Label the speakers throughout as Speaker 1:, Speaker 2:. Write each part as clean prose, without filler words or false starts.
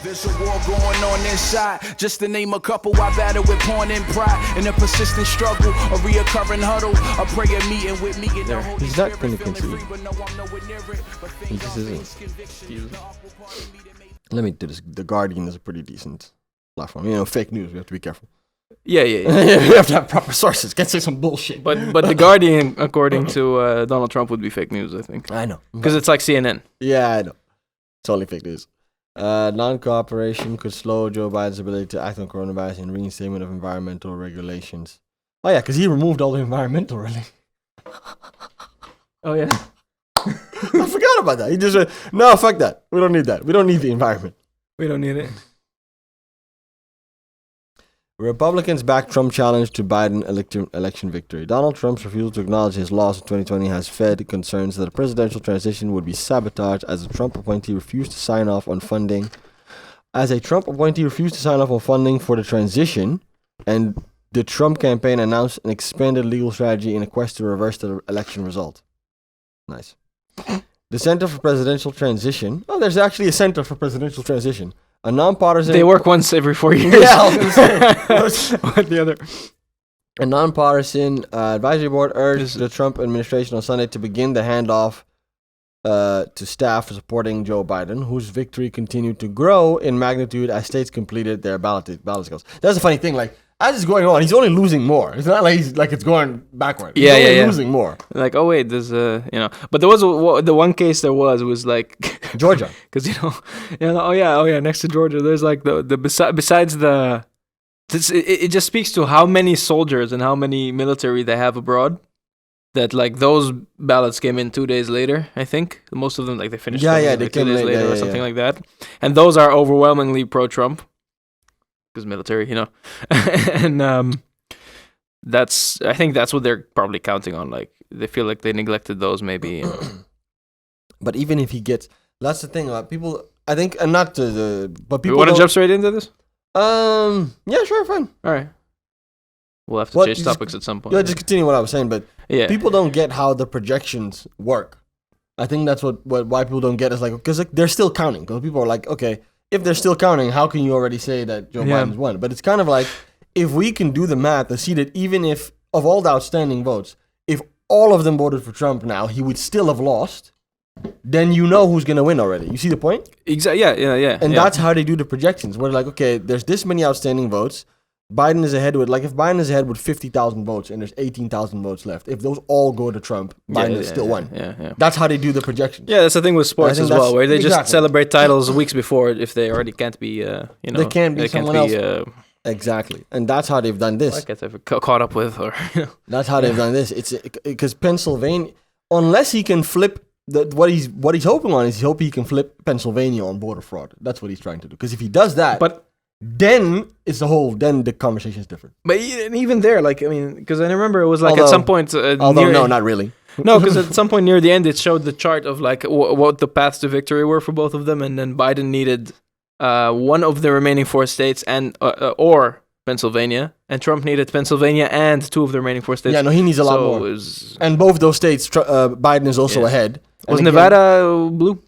Speaker 1: There's a war going on inside. Just to name a couple, I battle with porn and pride. In a persistent struggle, a reoccurring huddle, a prayer meeting with me and the Holy
Speaker 2: He's not
Speaker 1: Spirit.
Speaker 2: going to concede. He just isn't. Let me do this. The Guardian is a pretty decent platform. You know, fake news. We have to be careful.
Speaker 3: Yeah.
Speaker 2: We have to have proper sources. Can't say some bullshit.
Speaker 3: But the Guardian, according to Donald Trump, would be fake news, I think.
Speaker 2: I know.
Speaker 3: Because it's like CNN.
Speaker 2: Yeah, I know. It's only fake news. Non-cooperation could slow Joe Biden's ability to act on coronavirus and reinstatement of environmental regulations. Oh yeah, because he removed all the environmental relief.
Speaker 3: Oh yeah.
Speaker 2: I forgot about that. He just said, no, fuck that. We don't need that. We don't need the environment.
Speaker 3: We don't need it.
Speaker 2: Republicans back Trump challenge to Biden election victory. Donald Trump's refusal to acknowledge his loss in 2020 has fed concerns that a presidential transition would be sabotaged as a Trump appointee refused to sign off on funding. For the transition, and the Trump campaign announced an expanded legal strategy in a quest to reverse the election result. Nice. The Center for Presidential Transition. Oh, there's actually a Center for Presidential Transition. A nonpartisan.
Speaker 3: They work once every 4 years.
Speaker 2: Yeah, I was gonna say.
Speaker 3: What the other?
Speaker 2: A nonpartisan advisory board urged the Trump administration on Sunday to begin the handoff to staff supporting Joe Biden, whose victory continued to grow in magnitude as states completed their ballot skills. That's a funny thing. Like, as it's going on, he's only losing more. It's not like it's going backward. He's only losing more.
Speaker 3: Like, oh wait, there's but there was the one case there was like
Speaker 2: Georgia,
Speaker 3: because oh yeah, next to Georgia, there's like besides the, it just speaks to how many soldiers and how many military they have abroad. That like those ballots came in 2 days later, I think. Most of them like they finished.
Speaker 2: They
Speaker 3: like
Speaker 2: came
Speaker 3: 2 days
Speaker 2: late,
Speaker 3: later or something like that, and those are overwhelmingly pro-Trump. Because military, and I think that's what they're probably counting on. Like they feel like they neglected those, maybe.
Speaker 2: But even if he gets, that's the thing about people. I think, and not but people.
Speaker 3: You want to jump straight into this?
Speaker 2: Yeah, sure, fine.
Speaker 3: All right. We'll have to change topics at some point.
Speaker 2: Yeah, just continue what I was saying, but people don't get how the projections work. I think that's why people don't get is like because they're still counting. Because people are like, okay. If they're still counting, how can you already say that Joe Biden's won? But it's kind of like, if we can do the math and see that even if, of all the outstanding votes, if all of them voted for Trump now, he would still have lost, then you know who's going to win already. You see the point?
Speaker 3: Exactly. Yeah.
Speaker 2: And that's how they do the projections. Where like, okay, there's this many outstanding votes. Biden is ahead with, like, if Biden is ahead with 50,000 votes and there's 18,000 votes left, if those all go to Trump, Biden is still won.
Speaker 3: Yeah.
Speaker 2: That's how they do the projections.
Speaker 3: Yeah, that's the thing with sports as well, where they just celebrate titles weeks before if they already can't be,
Speaker 2: They can't be someone else. Exactly. And that's how they've done this.
Speaker 3: Like I've ever caught up with, or
Speaker 2: That's how they've done this. It's because Pennsylvania, unless he can flip what he's hoping on is he can flip Pennsylvania on voter fraud. That's what he's trying to do. Because if he does that, then the conversation is different.
Speaker 3: But even there, like, I mean, because I remember it was like at some point.
Speaker 2: No, not really.
Speaker 3: No, because at some point near the end, it showed the chart of like what the paths to victory were for both of them, and then Biden needed one of the remaining 4 states and or Pennsylvania, and Trump needed Pennsylvania and 2 of the remaining 4 states.
Speaker 2: Yeah, no, he needs a lot more. And both those states, Biden is also ahead.
Speaker 3: Was Nevada blue?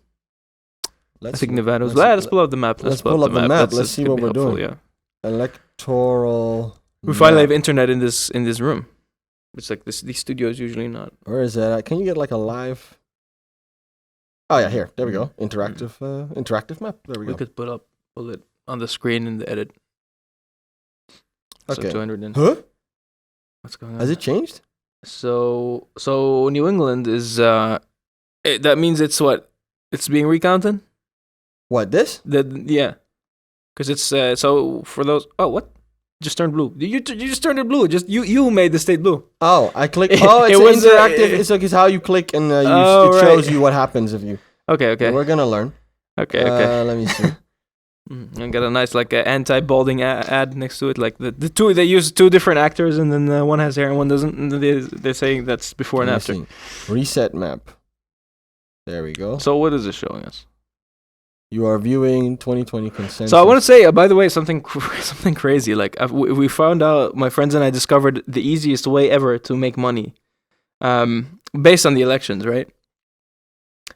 Speaker 3: I think Nevada was. Let's pull up the map.
Speaker 2: Let's pull up the map. Let's see what we're doing.
Speaker 3: Yeah.
Speaker 2: Electoral.
Speaker 3: We finally have internet in this room. It's like these studios usually not.
Speaker 2: Where is that? Can you get like a live? Oh yeah, here. There we go. Interactive map. There we go.
Speaker 3: We could pull it on the screen in the edit.
Speaker 2: Okay.
Speaker 3: So 200 in.
Speaker 2: Huh?
Speaker 3: What's going on?
Speaker 2: Has it changed?
Speaker 3: So New England is that means it's what? It's being recounted?
Speaker 2: What, this?
Speaker 3: Yeah. Because it's so for those. Oh, what? Just turned blue. You just turned it blue. Just you made the state blue.
Speaker 2: Oh, I clicked. Oh, it's interactive. It's like it's how you click and it shows you what happens if you.
Speaker 3: Okay.
Speaker 2: Yeah, we're gonna learn.
Speaker 3: Okay.
Speaker 2: Let me see.
Speaker 3: And got a nice like anti-balding ad next to it. Like the two, they use 2 different actors, and then one has hair and one doesn't. And they're saying that's before and after.
Speaker 2: Reset map. There we go.
Speaker 3: So what is this showing us?
Speaker 2: You are viewing 2020 consensus.
Speaker 3: So I want to say, by the way, something crazy. Like we found out, my friends and I discovered the easiest way ever to make money, based on the elections, right?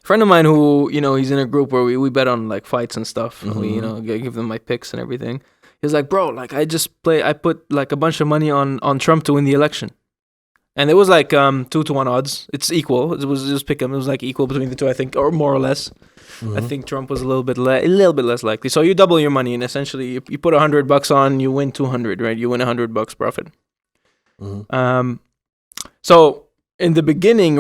Speaker 3: friend of mine who, he's in a group where we bet on like fights and stuff. And we, give them my picks and everything. He's like, bro, like I put like a bunch of money on Trump to win the election. And it was like 2-1 odds. It's equal. It was just pick 'em. It was like equal between the two, I think, or more or less. I think Trump was a little bit less likely. So you double your money, and essentially you put $100 on, you win 200, right? You win $100 profit. So in the beginning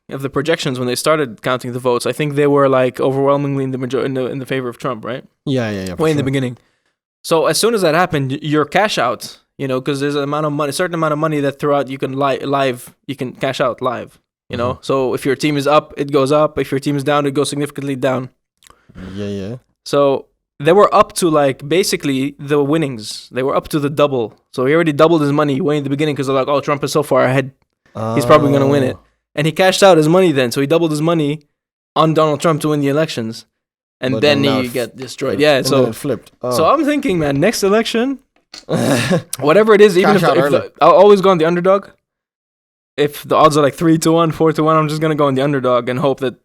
Speaker 3: of the projections, when they started counting the votes, I think they were like overwhelmingly in the favor of Trump, right?
Speaker 2: Yeah.
Speaker 3: Way in the beginning. So as soon as that happened, your cash out, because there's a certain amount of money that throughout you can you can cash out live. So if your team is up, it goes up. If your team is down, it goes significantly down.
Speaker 2: Yeah.
Speaker 3: So they were up to like basically the winnings. They were up to the double. So he already doubled his money way in the beginning because they're like, oh, Trump is so far ahead. He's probably going to win it. And he cashed out his money then. So he doubled his money on Donald Trump to win the elections. And then he get destroyed. Yeah, so
Speaker 2: it flipped.
Speaker 3: So I'm thinking, man, next election, whatever it is, even if I'll always go on the underdog. If the odds are like 3-1, 4-1, I'm just gonna go on the underdog and hope that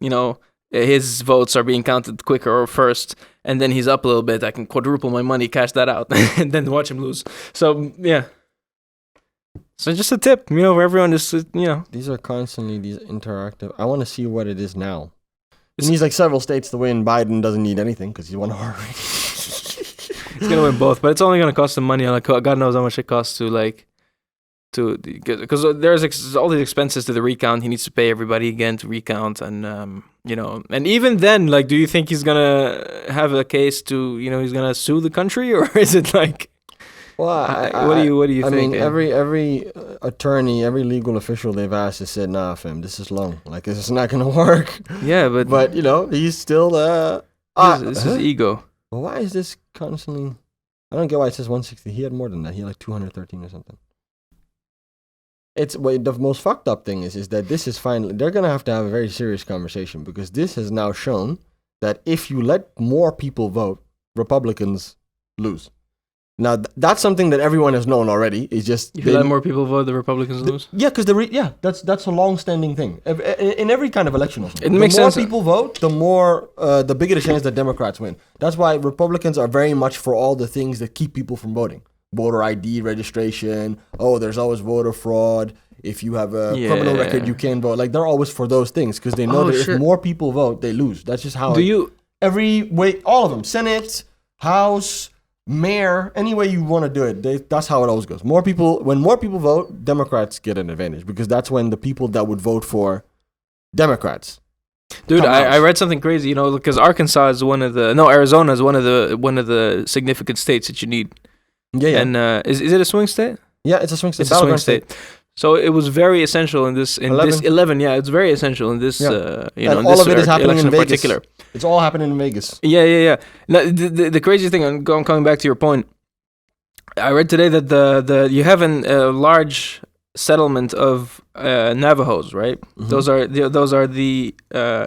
Speaker 3: his votes are being counted quicker or first, and then he's up a little bit. I can quadruple my money, cash that out, and then watch him lose. So yeah. So just a tip, for everyone. Just
Speaker 2: these are constantly these interactive. I want to see what it is now. It needs like several states to win. Biden doesn't need anything because he won already.
Speaker 3: He's gonna win both, but it's only gonna cost him money. Like God knows how much it costs because there's all these expenses to the recount. He needs to pay everybody again to recount, and and even then, like, do you think he's gonna have a case to he's gonna sue the country, or is it like?
Speaker 2: Well,
Speaker 3: what do you think?
Speaker 2: I mean, every attorney, every legal official they've asked has said, "Nah, fam, this is long. Like, this is not gonna work."
Speaker 3: Yeah, but
Speaker 2: he's still
Speaker 3: this is ego.
Speaker 2: Well, why is this constantly? I don't get why it says 160. He had more than that. He had like 213 or something. The most fucked up thing is that this is finally, they're going to have a very serious conversation, because this has now shown that if you let more people vote, Republicans lose. Now, that's something that everyone has known already. It's just
Speaker 3: if you let more people vote, the Republicans lose.
Speaker 2: Yeah, because that's a long-standing thing in every kind of election.
Speaker 3: It makes sense.
Speaker 2: The more people vote, the bigger the chance that Democrats win. That's why Republicans are very much for all the things that keep people from voting. Voter ID registration. Oh, there's always voter fraud. If you have a criminal record, you can't vote. Like, they're always for those things because they know that if more people vote, they lose. That's just how. All of them, Senate, House, Mayor, any way you want to do it, that's how it always goes. When more people vote, Democrats get an advantage because that's when the people that would vote for Democrats.
Speaker 3: Dude, I read something crazy. Because Arkansas is Arizona is one of the significant states that you need.
Speaker 2: Yeah.
Speaker 3: And is it a swing state?
Speaker 2: Yeah, it's a swing state.
Speaker 3: It's a swing state. So it was very essential in this 11. Yeah, it's very essential in this.
Speaker 2: And all of it is happening in Vegas.
Speaker 3: Particular.
Speaker 2: It's all happening in Vegas.
Speaker 3: Yeah. Now, the crazy thing, I'm coming back to your point. I read today that you have a large settlement of Navajos, right? Mm-hmm. Those are the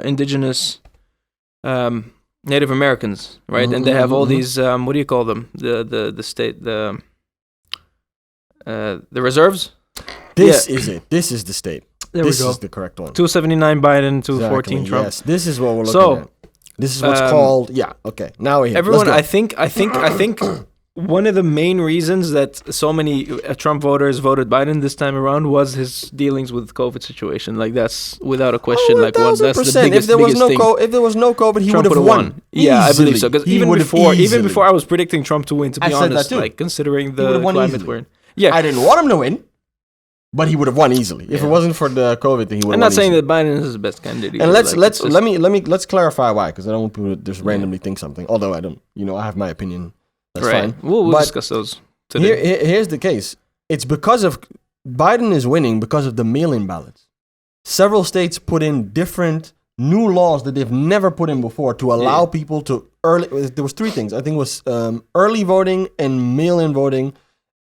Speaker 3: indigenous Native Americans, right? Mm-hmm, and they have all these what do you call them? The state the reserves.
Speaker 2: This is it. This is the state. This is the correct one.
Speaker 3: 279 Biden, 214 Trump.
Speaker 2: Yes, this is what we're looking at. This is what's called. Yeah. Okay. Now we're here.
Speaker 3: Everyone, I think one of the main reasons that so many Trump voters voted Biden this time around was his dealings with the COVID situation. Like, that's without a question. Like, that's the biggest thing.
Speaker 2: If there was no COVID, he would have won.
Speaker 3: Yeah, I believe so. Because even before I was predicting Trump to win, to be honest, like, considering the climate we're in. Yeah,
Speaker 2: I didn't want him to win, but he would have won easily. If it wasn't for the COVID thing, he would have won.
Speaker 3: I'm not saying that Biden is the best candidate.
Speaker 2: And let's clarify why, because I don't want people to just randomly think something. Although I don't, I have my opinion. That's fine.
Speaker 3: We'll discuss those today.
Speaker 2: Here's the case. It's because of Biden is winning because of the mail-in ballots. Several states put in different new laws that they've never put in before to allow people to there was three things. I think it was early voting and mail-in voting.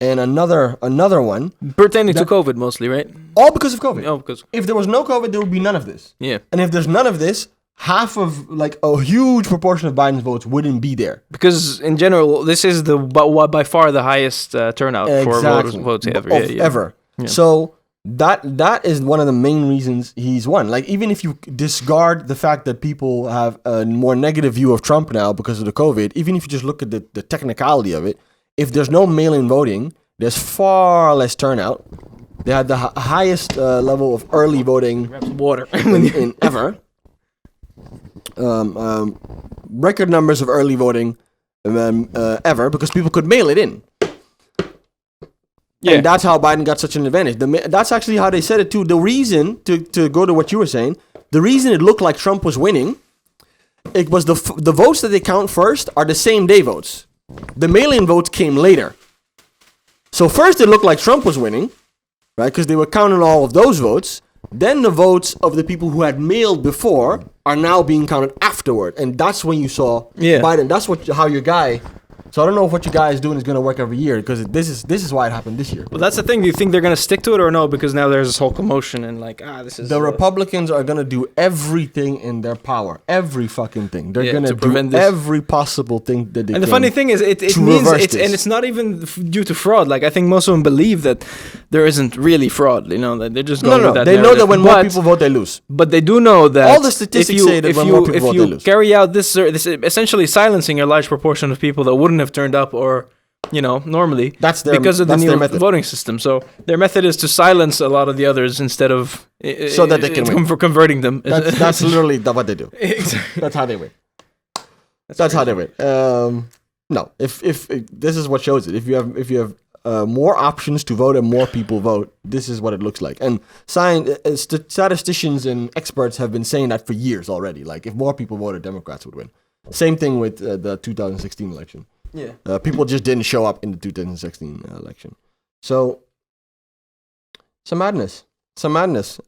Speaker 2: And another one
Speaker 3: pertaining to COVID mostly, right?
Speaker 2: All because of COVID.
Speaker 3: Oh, because
Speaker 2: if there was no COVID, there would be none of this.
Speaker 3: Yeah.
Speaker 2: And if there's none of this, half of a huge proportion of Biden's votes wouldn't be there.
Speaker 3: Because in general, this is by far the highest turnout for votes ever.
Speaker 2: Ever. Yeah. So that is one of the main reasons he's won. Like, even if you discard the fact that people have a more negative view of Trump now because of the COVID, even if you just look at the technicality of it, if there's no mail-in voting, there's far less turnout. They had the highest level of early voting in ever. Record numbers of early voting ever, because people could mail it in. Yeah. And that's how Biden got such an advantage. That's actually how they said it too. The reason, to go to what you were saying, the reason it looked like Trump was winning, it was the votes that they count first are the same day votes. The mail-in votes came later. So first it looked like Trump was winning, right? Because they were counting all of those votes. Then the votes of the people who had mailed before are now being counted afterward. And that's when you saw Biden. That's how your guy... So I don't know if what you guys doing is going to work every year, because this is why it happened this year.
Speaker 3: Well, that's the thing. Do you think they're going to stick to it or no? Because now there's this whole commotion and this is...
Speaker 2: The Republicans are going to do everything in their power. Every fucking thing. They're going to do every possible thing that they can.
Speaker 3: And the funny thing is, it means... it's not even due to fraud. Like, I think most of them believe that there isn't really fraud. You know, that they're just going with that
Speaker 2: narrative. They know that when more people vote, they lose.
Speaker 3: But they do know that...
Speaker 2: All the statistics say that when more people vote, they lose.
Speaker 3: If you carry out this essentially silencing a large proportion of people that wouldn't have turned up or, normally, because of the new voting system. So their method is to silence a lot of the others instead of
Speaker 2: so that they can win.
Speaker 3: For converting them.
Speaker 2: That's literally what they do.
Speaker 3: Exactly.
Speaker 2: That's how they win. That's how they win. No, if this is what shows it. If you have more options to vote and more people vote, this is what it looks like. And statisticians and experts have been saying that for years already. Like, if more people voted, Democrats would win. Same thing with the 2016 election. Yeah. People just didn't show up in the 2016 election. So, some madness.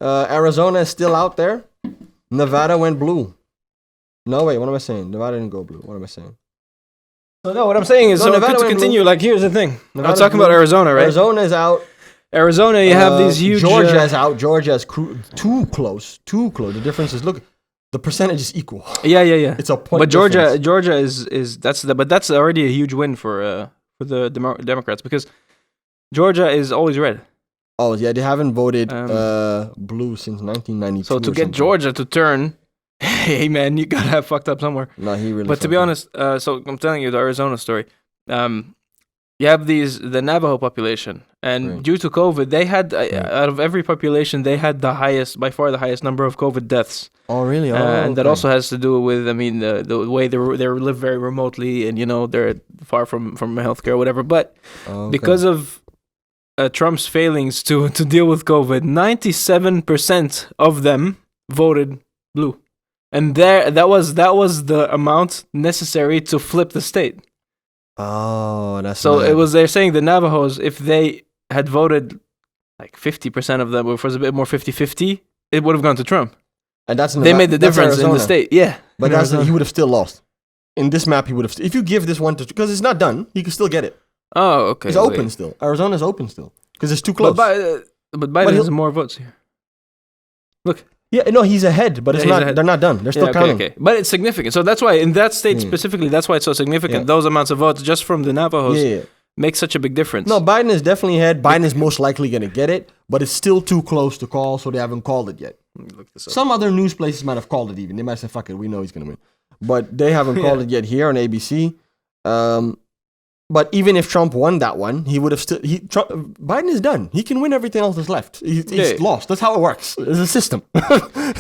Speaker 2: Arizona is still out there. Nevada went blue. No, wait, what am I saying? Nevada didn't go blue. What am I saying?
Speaker 3: So, no, what I'm saying is, to continue, blue. Like, here's the thing. Nevada's I'm talking about Arizona, right?
Speaker 2: Arizona is out.
Speaker 3: Arizona, you have these huge...
Speaker 2: Georgia is out. Georgia is too close. The difference is, look... The percentage is equal.
Speaker 3: Yeah.
Speaker 2: It's a point.
Speaker 3: But Georgia is that's already a huge win for the Democrats, because Georgia is always red.
Speaker 2: Oh yeah, they haven't voted blue since 1992.
Speaker 3: So to get Georgia to turn, hey man, you gotta have fucked up somewhere.
Speaker 2: No, he really.
Speaker 3: But to be honest, so I'm telling you the Arizona story. You have the Navajo population, and due to COVID, they had out of every population, they had by far the highest number of COVID deaths.
Speaker 2: Oh, really?
Speaker 3: And that also has to do with, the way they live very remotely, and they're far from healthcare or whatever. But because of Trump's failings to deal with COVID, 97% of them voted blue, and that was the amount necessary to flip the state.
Speaker 2: Oh, that's
Speaker 3: so mad. They're saying the Navajos, if they had voted like 50% of them, or if it was a bit more 50-50, it would have gone to Trump.
Speaker 2: And
Speaker 3: they made the difference in the state. Yeah.
Speaker 2: But he would have still lost. In this map, he would have... If you give this one to... Because it's not done, he can still get it.
Speaker 3: Oh, okay.
Speaker 2: It's open still. Arizona's open still. Because it's too close.
Speaker 3: But Biden has more votes here. Look.
Speaker 2: Yeah, no, he's ahead, but they're not done. They're still counting.
Speaker 3: Okay. But it's significant. So that's why, in that state specifically, that's why it's so significant. Those amounts of votes just from the Navajos make such a big difference.
Speaker 2: No, Biden is definitely ahead. Biden is most likely going to get it, but it's still too close to call, so they haven't called it yet. Some other news places might have called it even. They might say, fuck it, we know he's going to win. But they haven't called it yet here on ABC. But even if Trump won that one, he would have still... Biden is done. He can win everything else that's left. He's lost. That's how it works. It's a system.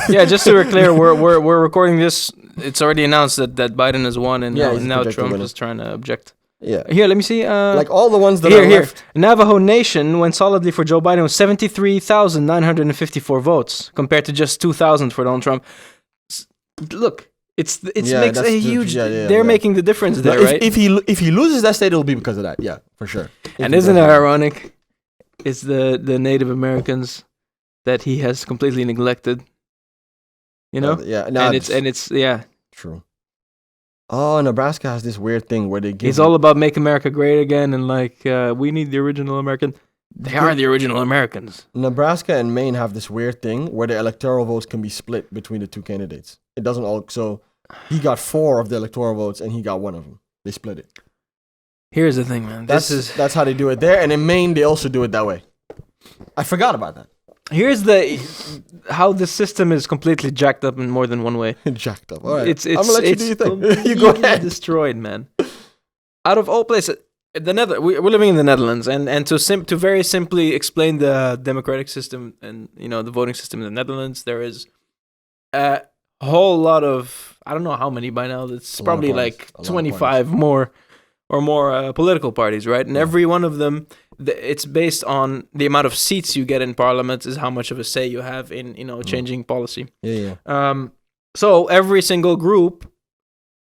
Speaker 3: Yeah, just so we're clear, we're recording this. It's already announced that Biden has won, and now Trump is trying to object.
Speaker 2: Yeah.
Speaker 3: Here, let me see.
Speaker 2: Like all the ones that are left.
Speaker 3: Navajo Nation went solidly for Joe Biden with 73,954 votes, compared to just 2,000 for Donald Trump. Look. It makes a huge... they're making the difference there, right?
Speaker 2: If he loses that state, it'll be because of that. Yeah, for sure.
Speaker 3: And isn't it ironic? It's the Native Americans that he has completely neglected. And
Speaker 2: true. Oh, Nebraska has this weird thing where they give...
Speaker 3: It's all about make America great again, and we need the original American. They are the original Americans.
Speaker 2: Nebraska and Maine have this weird thing where the electoral votes can be split between the two candidates. It doesn't all... So he got 4 of the electoral votes and he got 1 of them. They split it.
Speaker 3: Here's the thing, man.
Speaker 2: That's how they do it there. And in Maine, they also do it that way. I forgot about that.
Speaker 3: Here's how the system is completely jacked up in more than one way.
Speaker 2: Jacked up. All right.
Speaker 3: It's
Speaker 2: I'm gonna let you do your thing.
Speaker 3: completely
Speaker 2: You go ahead.
Speaker 3: destroyed, man. Out of all places, we're living in the Netherlands, and to very simply explain the democratic system and the voting system in the Netherlands, there is a whole lot of, I don't know how many by now. It's probably like 25 more political parties, right? And every one of them, it's based on the amount of seats you get in parliament is how much of a say you have in changing policy.
Speaker 2: Yeah.
Speaker 3: So every single group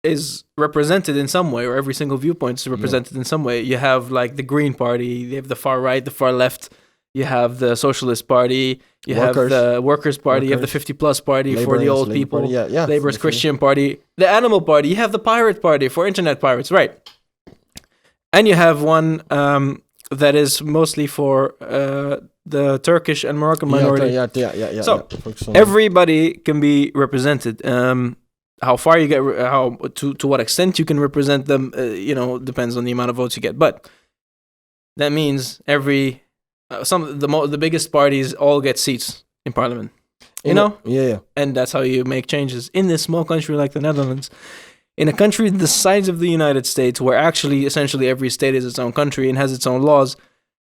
Speaker 3: is represented in some way, or every single viewpoint is represented in some way. You have like the Green Party, you have the far right, the far left, you have the Socialist Party, you have the Workers' Party, you have the 50-plus Party for the old people, Labor's Christian Party, the Animal Party, you have the Pirate Party for internet pirates, right? And you have one that is mostly for the Turkish and Moroccan minority.
Speaker 2: Yeah.
Speaker 3: So everybody can be represented. How far you get, to what extent you can represent them, depends on the amount of votes you get. But that means the biggest parties all get seats in parliament.
Speaker 2: Yeah.
Speaker 3: And that's how you make changes in this small country like the Netherlands. In a country the size of the United States, where actually essentially every state is its own country and has its own laws,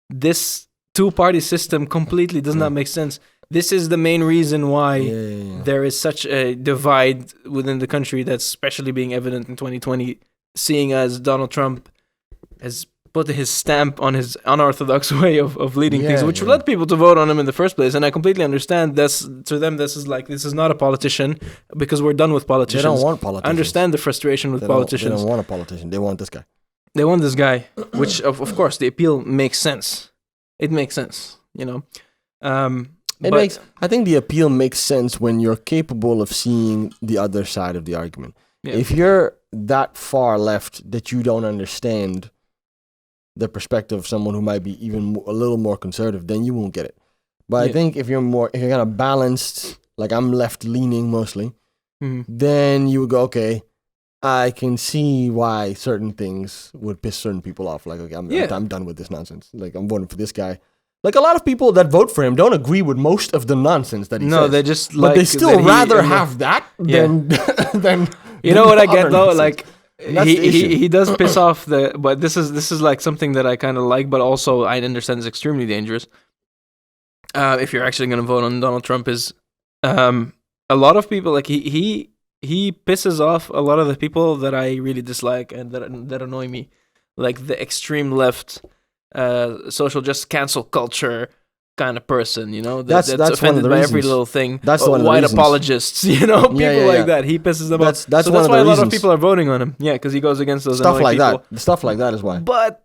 Speaker 3: this two-party system completely does not make sense. This is the main reason why there is such a divide within the country that's especially being evident in 2020, seeing as Donald Trump has put his stamp on his unorthodox way of leading things, which led people to vote on him in the first place. And I completely understand to them, this is not a politician, because we're done with politicians.
Speaker 2: They don't want politicians.
Speaker 3: I understand the frustration with politicians.
Speaker 2: They don't want a politician. They want this guy.
Speaker 3: They want this guy, which of course the appeal makes sense. It makes sense,
Speaker 2: I think the appeal makes sense when you're capable of seeing the other side of the argument. Yeah. If you're that far left that you don't understand the perspective of someone who might be even a little more conservative, then you won't get it. But I think if you're kind of balanced, like I'm left leaning mostly, then you would go, okay, I can see why certain things would piss certain people off. Like, okay, I'm done with this nonsense. Like, I'm voting for this guy. Like, a lot of people that vote for him don't agree with most of the nonsense that he says.
Speaker 3: No, they just
Speaker 2: but they still rather have that than
Speaker 3: you know what I get though? Nonsense. Like, he does piss off but this is like something that I kind of like, but also I understand is extremely dangerous. If you're actually going to vote on Donald Trump, is a lot of people, like he pisses off a lot of the people that I really dislike and that annoy me, like the extreme left, social justice cancel culture kind of person, that's offended by every little thing. That's one of the white apologists, people like that. He pisses them off. That's why a lot of people are voting on him. Yeah, because he goes against those
Speaker 2: stuff like
Speaker 3: people.
Speaker 2: That. Stuff like that is why.
Speaker 3: But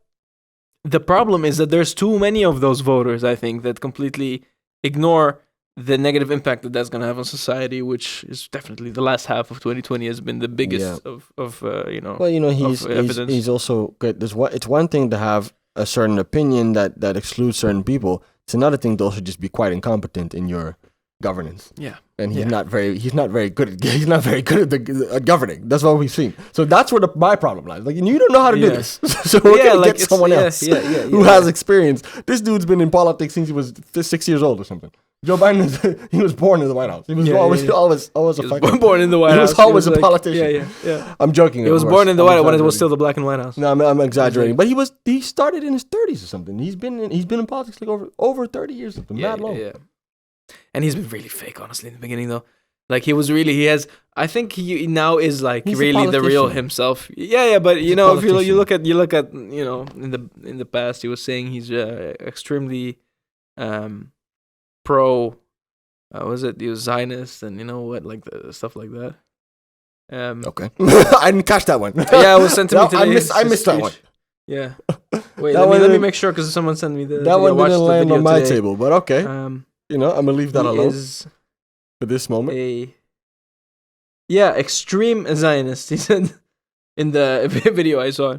Speaker 3: the problem is that there's too many of those voters, I think, that completely ignore the negative impact that's going to have on society, which is definitely the last half of 2020 has been the biggest of evidence.
Speaker 2: He's also good. It's one thing to have a certain opinion that excludes certain people. It's another thing to also just be quite incompetent in your governance.
Speaker 3: Yeah,
Speaker 2: and he's not very good at governing. That's what we've seen. So that's where my problem lies. Like, you don't know how to do this. So we're gonna get someone else who has experience. This dude's been in politics since he was 6 years old or something. Joe Biden, he was born in the White House. He was always
Speaker 3: born in the White House.
Speaker 2: He was always a politician.
Speaker 3: Yeah.
Speaker 2: I'm joking.
Speaker 3: He was born in the White House when it was still the black and white house.
Speaker 2: No, I'm exaggerating. But he started in his 30s or something. He's been in politics like over 30 years. Mad long.
Speaker 3: Yeah. And he's been really fake, honestly, in the beginning though. Like I think he now is like he's really the real himself. Yeah, but if you look at in the past, he was saying he's extremely pro, he was Zionist and like the stuff like that.
Speaker 2: Okay. I didn't catch that one.
Speaker 3: Yeah, it was sent to me today.
Speaker 2: I missed that one.
Speaker 3: Yeah. Wait, let me make sure, because someone sent me
Speaker 2: that one didn't land on my table, but okay. I'm gonna leave that alone for this moment.
Speaker 3: Extreme Zionist, he said in the video I saw.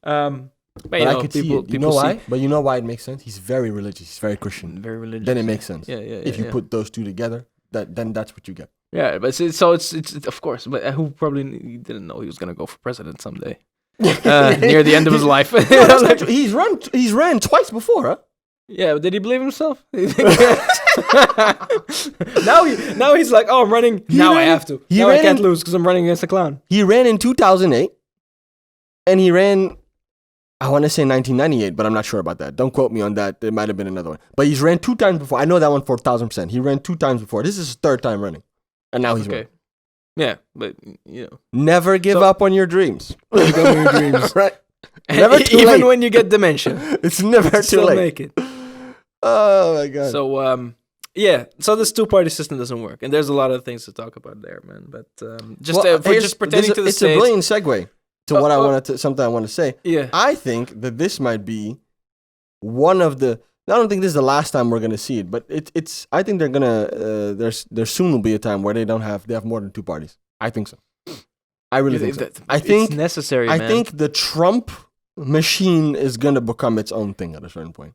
Speaker 3: But I could see it. You know why?
Speaker 2: But you know why it makes sense? He's very religious. He's very Christian.
Speaker 3: Very religious.
Speaker 2: Then it makes sense.
Speaker 3: Yeah.
Speaker 2: If you put those two together, then that's what you get.
Speaker 3: Yeah, but it's of course. But who probably didn't know he was gonna go for president someday, near the end of his life.
Speaker 2: He's ran twice before, huh?
Speaker 3: Yeah, but did he believe himself? now he's like, oh, I'm running. I have to. I can't lose because I'm running against a clown.
Speaker 2: He ran in 2008, and he ran, I want to say 1998, but I'm not sure about that. Don't quote me on that. There might have been another one. But he's ran 2 times before. I know that one for 1,000%. He ran 2 times before. This is his 3rd time running. And now he's running.
Speaker 3: Yeah, but,
Speaker 2: Never give up on your dreams.
Speaker 3: Give up on your dreams.
Speaker 2: Right? Never too
Speaker 3: Even
Speaker 2: late.
Speaker 3: when you get dementia.
Speaker 2: It's never too late.
Speaker 3: Make it.
Speaker 2: Oh, my God.
Speaker 3: So, so this 2-party system doesn't work. And there's a lot of things to talk about there, man. But just pertaining to the
Speaker 2: It's
Speaker 3: States,
Speaker 2: a brilliant segue to what something I want to say.
Speaker 3: Yeah.
Speaker 2: I think that this might be one of the... I don't think this is the last time we're gonna see it, but it's. I think they're gonna. There soon will be a time where they have more than 2 parties. I think so. I really think so. I think
Speaker 3: it's necessary.
Speaker 2: I think the Trump machine is gonna become its own thing at a certain point.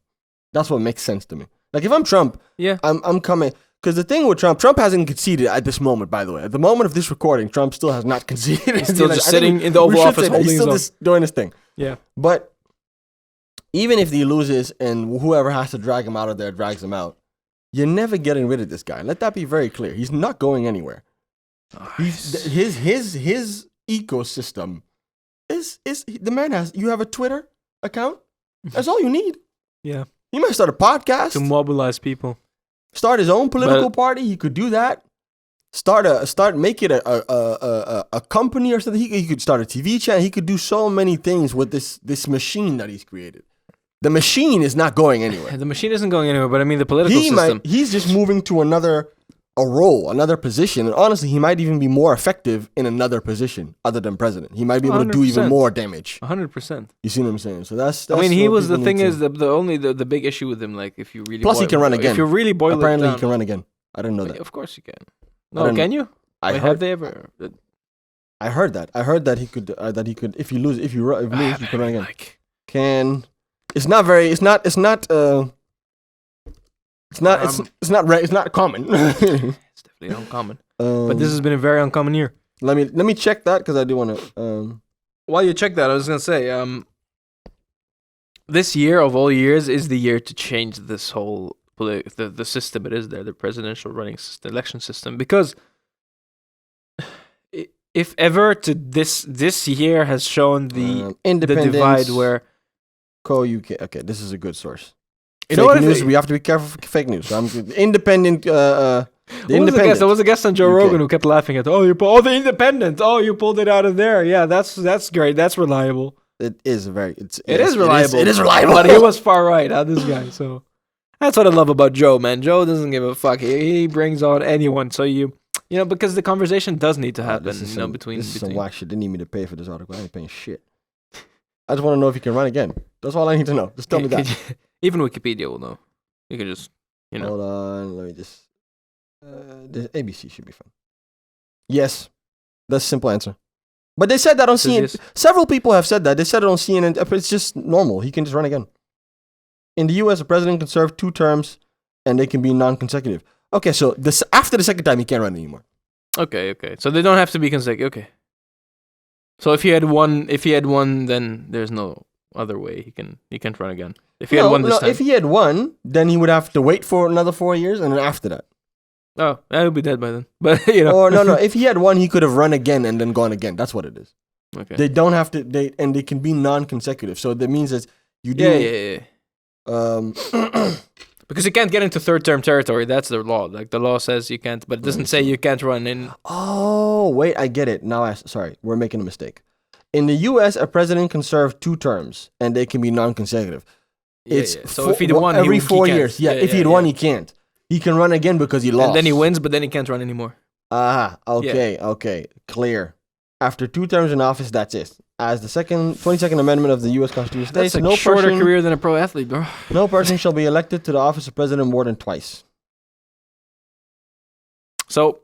Speaker 2: That's what makes sense to me. Like if I'm Trump, I'm coming. Because the thing with Trump hasn't conceded at this moment. By the way, at the moment of this recording, Trump still has not conceded.
Speaker 3: He's still just sitting in the Oval Office holding his own.
Speaker 2: He's still just doing his thing.
Speaker 3: Yeah,
Speaker 2: but. Even if he loses and whoever has to drag him out of there drags him out, you're never getting rid of this guy. Let that be very clear. He's not going anywhere. His ecosystem is the man has. You have a Twitter account. That's all you need.
Speaker 3: Yeah.
Speaker 2: He might start a podcast
Speaker 3: to mobilize people.
Speaker 2: Start his own political party. He could do that. Make it a company or something. He could start a TV channel. He could do so many things with this machine that he's created. The machine is not going anywhere.
Speaker 3: The machine isn't going anywhere, but I mean the political system.
Speaker 2: He's just moving to another position. And honestly, he might even be more effective in another position other than president. He might be able to do even more damage.
Speaker 3: 100%.
Speaker 2: You see what I'm saying? So that's
Speaker 3: I mean, he was the thing is the big issue with him. Like if you really
Speaker 2: plus he can run again.
Speaker 3: If you really boil
Speaker 2: apparently
Speaker 3: it down,
Speaker 2: he can run again. I didn't know that.
Speaker 3: Of course you can. No, can you? Have they ever?
Speaker 2: I heard that. I heard that he could. If you lose, you can run again. It's not common.
Speaker 3: It's definitely uncommon. But this has been a very uncommon year.
Speaker 2: Let me check that because I do want to.
Speaker 3: While you check that, I was gonna say, this year of all years is the year to change this whole the system it is there, the presidential running system, election system, because if ever to this year has shown the divide where
Speaker 2: UK. Okay, this is a good source.
Speaker 3: You know what?
Speaker 2: News. We have to be careful for fake news. So I'm independent. There
Speaker 3: was a guest on Joe Rogan who kept laughing at, the independent. Oh, you pulled it out of there. Yeah, that's great. That's reliable.
Speaker 2: It is reliable.
Speaker 3: It is reliable. But he was far right, this guy. So that's what I love about Joe, man. Joe doesn't give a fuck. He brings on anyone. So you know, because the conversation does need to happen. Between
Speaker 2: some whack shit. They need me to pay for this article. I ain't paying shit. I just want to know if he can run again. That's all I need to know. Just tell me that.
Speaker 3: Even Wikipedia will know. You can just,
Speaker 2: Hold on. Let me just. The ABC should be fine. Yes. That's a simple answer. But they said that on CNN. Several people have said that. They said it on CNN. It's just normal. He can just run again. In the US, a president can serve 2 terms and they can be non-consecutive. Okay, so after the second time, he can't run anymore.
Speaker 3: Okay. So they don't have to be consecutive. Okay. So if he had one, then there's no other way he can't run again. If he had one this time.
Speaker 2: If he had one, then he would have to wait for another 4 years, and then after that.
Speaker 3: Oh, I would be dead by then. But
Speaker 2: Or no. If he had one, he could have run again and then gone again. That's what it is.
Speaker 3: Okay.
Speaker 2: They don't have to. They can be non-consecutive. So that means that you do.
Speaker 3: Yeah. Because you can't get into 3rd-term territory. That's the law. Like the law says you can't, but it doesn't say you can't run in.
Speaker 2: Oh wait, I get it now. Sorry, we're making a mistake. In the U.S., a president can serve 2 terms, and they can be non-consecutive.
Speaker 3: So if he won,
Speaker 2: every 4 years. Yeah, if he had won, he can't. He can run again because he lost.
Speaker 3: And then he wins, but then he can't run anymore.
Speaker 2: Okay, clear. After 2 terms in office, that's it. As the 22nd Amendment of the U.S. Constitution states,
Speaker 3: that's a shorter career than a pro athlete, bro.
Speaker 2: No person shall be elected to the office of president more than twice.
Speaker 3: So,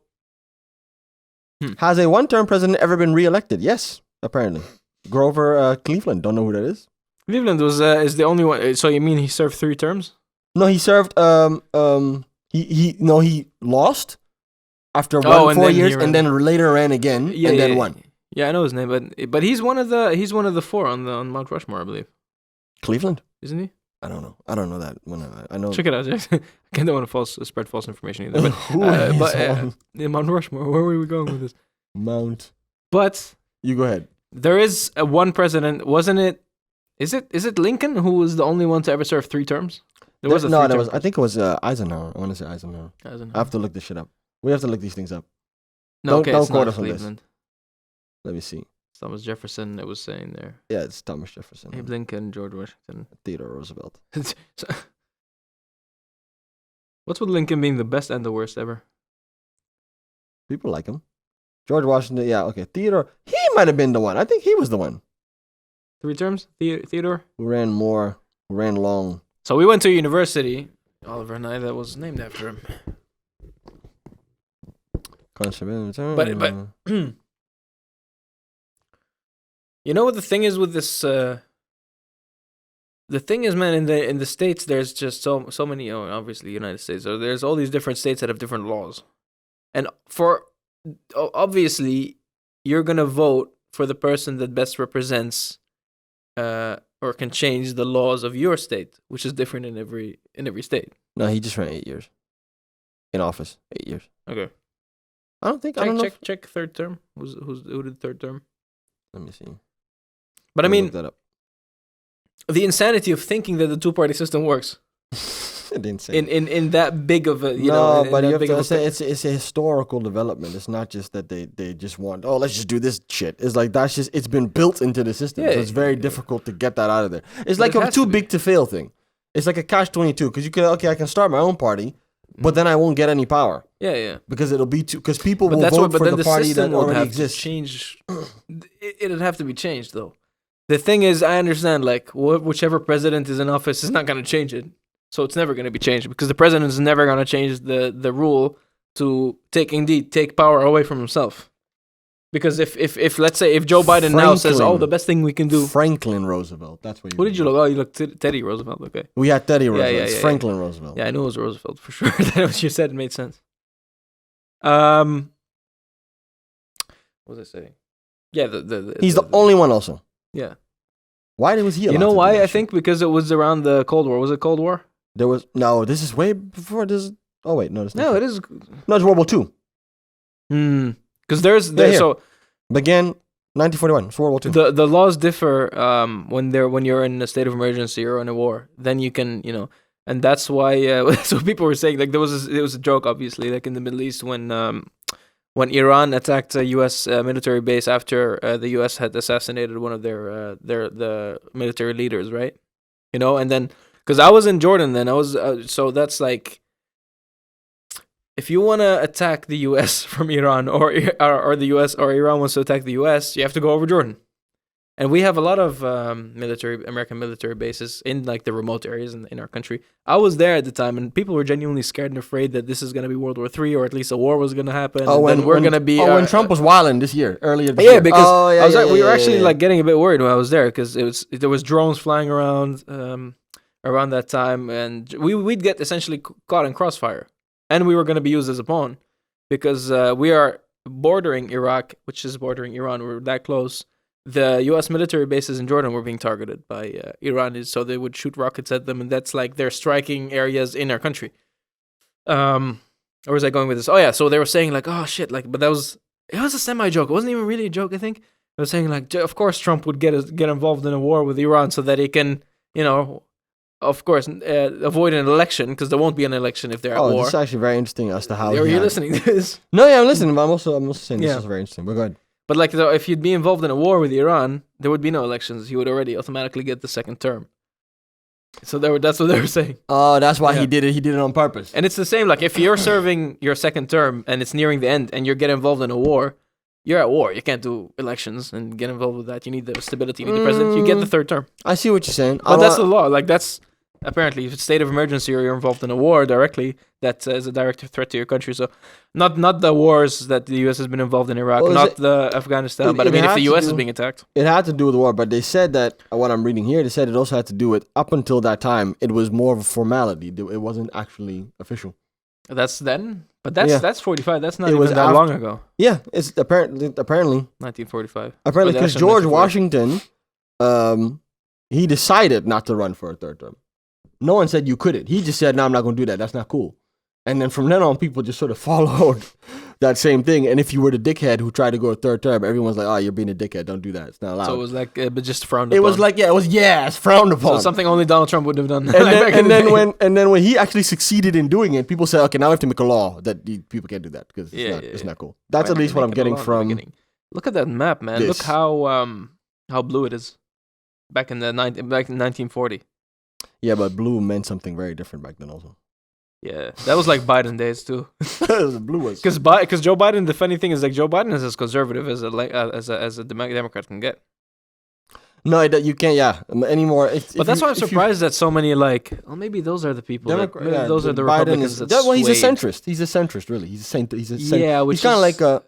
Speaker 2: has a 1-term president ever been re-elected? Yes, apparently. Grover Cleveland. Don't know who that is.
Speaker 3: Cleveland is the only one. So you mean he served 3 terms?
Speaker 2: No, he served. He lost after 4 years, and then later ran again, and then won.
Speaker 3: Yeah, I know his name, but he's one of the 4 on Mount Rushmore, I believe.
Speaker 2: Cleveland,
Speaker 3: isn't he?
Speaker 2: I don't know that one. I know.
Speaker 3: Check it out. I don't want to spread false information either. But,
Speaker 2: Who is on
Speaker 3: Mount Rushmore. Where were we going with this?
Speaker 2: Mount?
Speaker 3: But
Speaker 2: You go ahead.
Speaker 3: there is one president, wasn't it? Is it Lincoln who was the only one to ever serve 3 terms? There was
Speaker 2: I think it was Eisenhower. I want to say Eisenhower. I have to look this shit up. We have to look these things up.
Speaker 3: No,
Speaker 2: don't
Speaker 3: it's
Speaker 2: quote
Speaker 3: not
Speaker 2: us on this.
Speaker 3: Cleveland.
Speaker 2: Let me see.
Speaker 3: Thomas Jefferson, it was saying there.
Speaker 2: Yeah, it's Thomas Jefferson.
Speaker 3: Abe Lincoln, George Washington.
Speaker 2: Theodore Roosevelt.
Speaker 3: What's with Lincoln being the best and the worst ever?
Speaker 2: People like him. George Washington, yeah, okay. Theodore, he might have been the one. I think he was the one.
Speaker 3: 3 terms? Theodore?
Speaker 2: Who ran long.
Speaker 3: So we went to university, Oliver and I, that was named after him. But you know what the thing is with this? The thing is, man, in the States, there's just so many. Obviously, United States. So there's all these different states that have different laws, and obviously, you're gonna vote for the person that best represents, or can change the laws of your state, which is different in every state.
Speaker 2: No, he just ran 8 years in office. 8 years.
Speaker 3: Okay.
Speaker 2: I don't know.
Speaker 3: Check third term. Who did third term?
Speaker 2: Let me see.
Speaker 3: But I mean,
Speaker 2: look that up.
Speaker 3: The insanity of thinking that the 2-party system works. in that big of a
Speaker 2: but you have to say it's a historical development. It's not just that they just want let's just do this shit. It's like it's been built into the system, so it's very difficult to get that out of there. It's like a too big to fail thing. It's like a catch-22 because you can I can start my own party, but then I won't get any power.
Speaker 3: Yeah.
Speaker 2: Because it'll be because people will vote for the party that already exists.
Speaker 3: Change. It'd have to be changed though. The thing is, I understand, like, whichever president is in office is not going to change it. So it's never going to be changed because the president is never going to change the rule to take power away from himself. Because if let's say, if Joe Biden now says, the best thing we can do...
Speaker 2: Franklin Roosevelt, that's what you...
Speaker 3: Who did you look? Oh, you looked Teddy Roosevelt, okay.
Speaker 2: We had Teddy Roosevelt. Yeah, it's Franklin Roosevelt.
Speaker 3: Yeah, I knew it was Roosevelt for sure. That what you said made sense. What was I saying? Yeah,
Speaker 2: he's the only one also.
Speaker 3: Yeah.
Speaker 2: Why was he allowed?
Speaker 3: You know why? I think because it was around the Cold War. Was it Cold War?
Speaker 2: This is way before this. Oh wait, no, it's not.
Speaker 3: No, it is.
Speaker 2: No, it's World War II.
Speaker 3: Because there's so
Speaker 2: began 1941. It's World War II.
Speaker 3: The laws differ when you're in a state of emergency or in a war. Then you can and that's why. So people were saying like it was a joke, obviously, like in the Middle East when Iran attacked a U.S. Military base after the U.S. had assassinated one of the military leaders, right? And then because I was in Jordan then, I was so that's like if you want to attack the U.S. from Iran or the U.S. or Iran wants to attack the U.S., you have to go over Jordan. And we have a lot of American military bases in like the remote areas in our country. I was there at the time, and people were genuinely scared and afraid that this is going to be World War III, or at least a war was going to happen.
Speaker 2: When Trump was wilding earlier this year.
Speaker 3: Yeah, because we were actually like getting a bit worried when I was there because there was drones flying around around that time, and we'd get essentially caught in crossfire, and we were going to be used as a pawn because we are bordering Iraq, which is bordering Iran. We're that close. The U.S. military bases in Jordan were being targeted by Iranians, so they would shoot rockets at them, and that's like they're striking areas in our country. Where was I going with this? Oh yeah, so they were saying like, oh shit, like, but it was a semi-joke. It wasn't even really a joke. I think they were saying like, of course Trump would get involved in a war with Iran so that he can, of course, avoid an election because there won't be an election if they're at war.
Speaker 2: Oh, this is actually very interesting as to how.
Speaker 3: Are you listening to this?
Speaker 2: No, yeah, I'm listening. But I'm also saying this is very interesting. But go ahead.
Speaker 3: But like, if you'd be involved in a war with Iran, there would be no elections. He would already automatically get the second term. So that's what they were saying.
Speaker 2: Oh, that's why he did it. He did it on purpose.
Speaker 3: And it's the same. Like, if you're serving your second term and it's nearing the end, and you're getting involved in a war, you're at war. You can't do elections and get involved with that. You need the stability. You need the president. You get the third term.
Speaker 2: I see what you're saying.
Speaker 3: But that's the law. Like, that's apparently if it's state of emergency or you're involved in a war directly, that is a direct threat to your country. So not the wars that the U.S. has been involved in Iraq, the Afghanistan, but I mean if the U.S. is being attacked.
Speaker 2: It had to do with the war, but they said that, what I'm reading here, they said it also had to do with, up until that time, it was more of a formality. It wasn't actually official.
Speaker 3: That's then? But that's 45. That's not even that long ago.
Speaker 2: Yeah, it's apparently
Speaker 3: 1945.
Speaker 2: Apparently because George Washington, he decided not to run for a third term. No one said you couldn't. He just said, no, I'm not going to do that. That's not cool. And then from then on, people just sort of followed that same thing. And if you were the dickhead who tried to go a third term, everyone's like, oh, you're being a dickhead. Don't do that. It's not allowed.
Speaker 3: So it was like, but just frowned upon.
Speaker 2: It was like, it's frowned upon.
Speaker 3: So something only Donald Trump would have done.
Speaker 2: And then when he actually succeeded in doing it, people said, okay, now we have to make a law that people can't do that because it's not cool. That's at least what I'm getting from.
Speaker 3: Look at that map, man. Look how blue it is. Back in 1940.
Speaker 2: Yeah, but blue meant something very different back then also.
Speaker 3: Yeah, that was like Biden days too.
Speaker 2: Blue was
Speaker 3: because Joe Biden. The funny thing is, like, Joe Biden is as conservative as a Democrat can get.
Speaker 2: No, you can't. Yeah, anymore.
Speaker 3: But that's why I'm surprised that so many maybe those are the people. Those are the Republicans.
Speaker 2: He's a centrist. He's a centrist, really. He's kind of like a.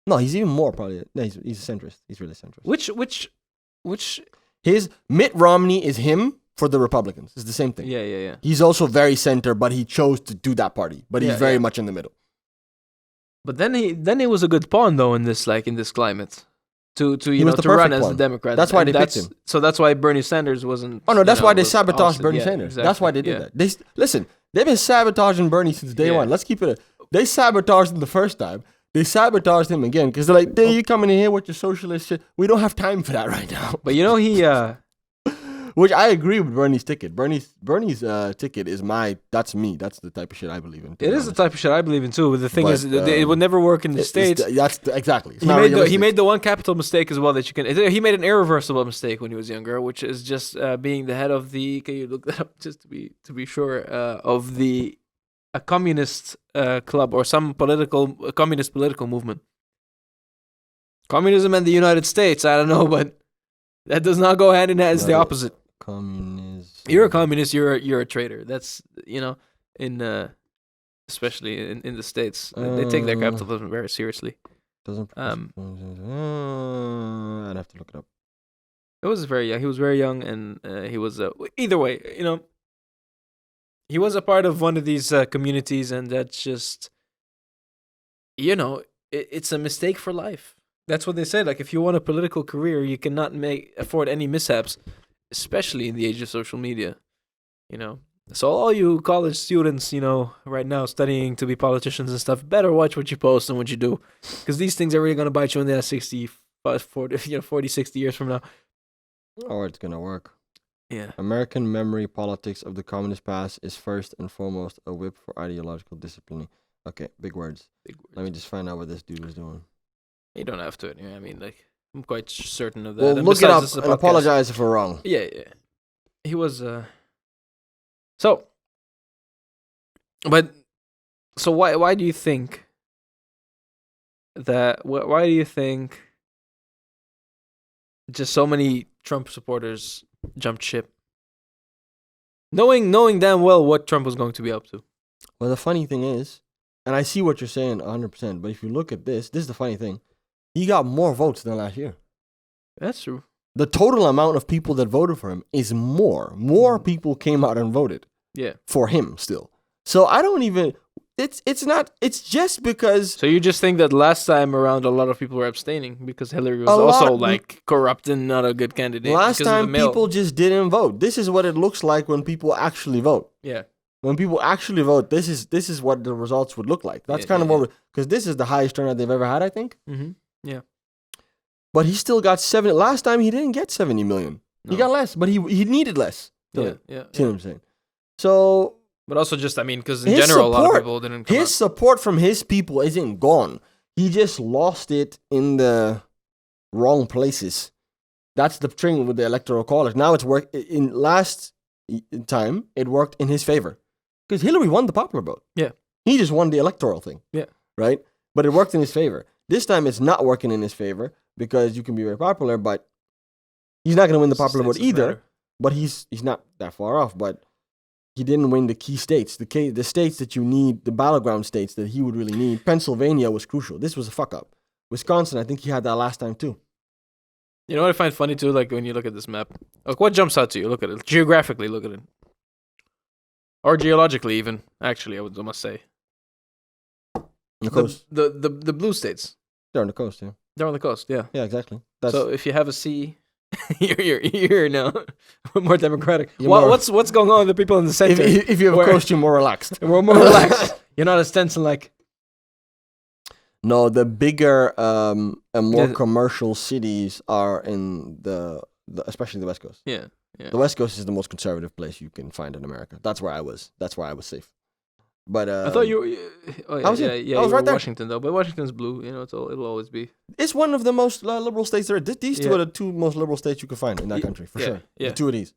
Speaker 2: No, he's even more probably. No, he's a centrist. He's really centrist.
Speaker 3: Which.
Speaker 2: His Mitt Romney is him. For the Republicans, it's the same thing.
Speaker 3: Yeah.
Speaker 2: He's also very center, but he chose to do that party. But he's very much in the middle.
Speaker 3: But then he was a good pawn though in this climate to run as a Democrat.
Speaker 2: That's why they picked him.
Speaker 3: So that's why Bernie Sanders wasn't.
Speaker 2: Oh no, that's why they sabotaged Bernie Sanders. Exactly. That's why they did that. They've been sabotaging Bernie since day one. Let's keep it. They sabotaged him the first time. They sabotaged him again because they're like, you coming in here with your socialist shit. We don't have time for that right now.
Speaker 3: But he.
Speaker 2: Which I agree with Bernie's ticket. Bernie's ticket is that's me. That's the type of shit I believe in.
Speaker 3: It is the type of shit I believe in too. But the thing is, it would never work in the States.
Speaker 2: Exactly.
Speaker 3: He made the one capital mistake as well that you can. He made an irreversible mistake when he was younger, which is just being the head of the. Can you look that up just to be sure of a communist club or some communist political movement. Communism and the United States. I don't know, but that does not go hand in hand. It's the opposite.
Speaker 2: Communism.
Speaker 3: You're a communist. You're a traitor. That's in especially in the States, they take their capitalism very seriously.
Speaker 2: I'd have to look it up.
Speaker 3: It was very young. He was very young, and he was either way. He was a part of one of these communities, and that's just it's a mistake for life. That's what they say. Like, if you want a political career, you cannot afford any mishaps, especially in the age of social media. So all you college students, right now studying to be politicians and stuff, better watch what you post and what you do, because these things are really going to bite you in the ass 40, 60 years from now.
Speaker 2: Or it's going to work.
Speaker 3: Yeah.
Speaker 2: American memory politics of the communist past is first and foremost a whip for ideological disciplining. Okay, big words. Let me just find out what this dude was doing.
Speaker 3: You don't have to. I mean, I'm quite certain of that.
Speaker 2: Well, look it up and apologize if we're wrong.
Speaker 3: Yeah. He was. So why do you think that? Why do you think just so many Trump supporters jumped ship, knowing damn well what Trump was going to be up to?
Speaker 2: Well, the funny thing is, and I see what you're saying 100%, but if you look at this is the funny thing. He got more votes than last year.
Speaker 3: That's true.
Speaker 2: The total amount of people that voted for him is more. More people came out and voted.
Speaker 3: Yeah. For
Speaker 2: him still. So I don't even. It's just because.
Speaker 3: So you just think that last time around a lot of people were abstaining because Hillary was also corrupt and not a good candidate.
Speaker 2: Last time people just didn't vote. This is what it looks like when people actually vote.
Speaker 3: Yeah.
Speaker 2: When people actually vote, this is what the results would look like. That's what because this is the highest turnout they've ever had, I think.
Speaker 3: Mm-hmm. Yeah.
Speaker 2: But he still got 70. Last time he didn't get 70 million. No. He got less, but he needed less.
Speaker 3: Yeah.
Speaker 2: See what I'm saying? So.
Speaker 3: But also just, because in general, a lot of people didn't come out.
Speaker 2: Support from his people isn't gone. He just lost it in the wrong places. That's the thing with the Electoral College. Now it's worked. In last time, it worked in his favor. Because Hillary won the popular vote.
Speaker 3: Yeah.
Speaker 2: He just won the electoral thing.
Speaker 3: Yeah.
Speaker 2: Right? But it worked in his favor. This time it's not working in his favor because you can be very popular, but he's not going to win the popular vote either. Matter. But he's not that far off. But he didn't win the key states. The states that you need, the battleground states that he would really need. Pennsylvania was crucial. This was a fuck up. Wisconsin, I think he had that last time too.
Speaker 3: You know what I find funny too? Like when you look at this map, like what jumps out to you? Look at it. Geographically, look at it. Or geologically even, actually, I must say.
Speaker 2: The coast.
Speaker 3: The blue states.
Speaker 2: They're on the coast, yeah.
Speaker 3: They're on the coast, yeah.
Speaker 2: Yeah, exactly.
Speaker 3: So if you have a sea, you're now. more democratic. What's going on with the people in the center?
Speaker 2: If you have a coast, you're more relaxed.
Speaker 3: We're more relaxed. You're not as tense and like.
Speaker 2: No, the bigger and more commercial cities are in the especially the West Coast.
Speaker 3: Yeah.
Speaker 2: The West Coast is the most conservative place you can find in America. That's where I was. That's where I was safe. But
Speaker 3: I thought you were. Oh yeah,
Speaker 2: I was right there.
Speaker 3: Washington though, but Washington's blue. You know, it'll always be.
Speaker 2: It's one of the most liberal states there. These two are the two most liberal states you can find in that country for sure. Yeah. The two of these,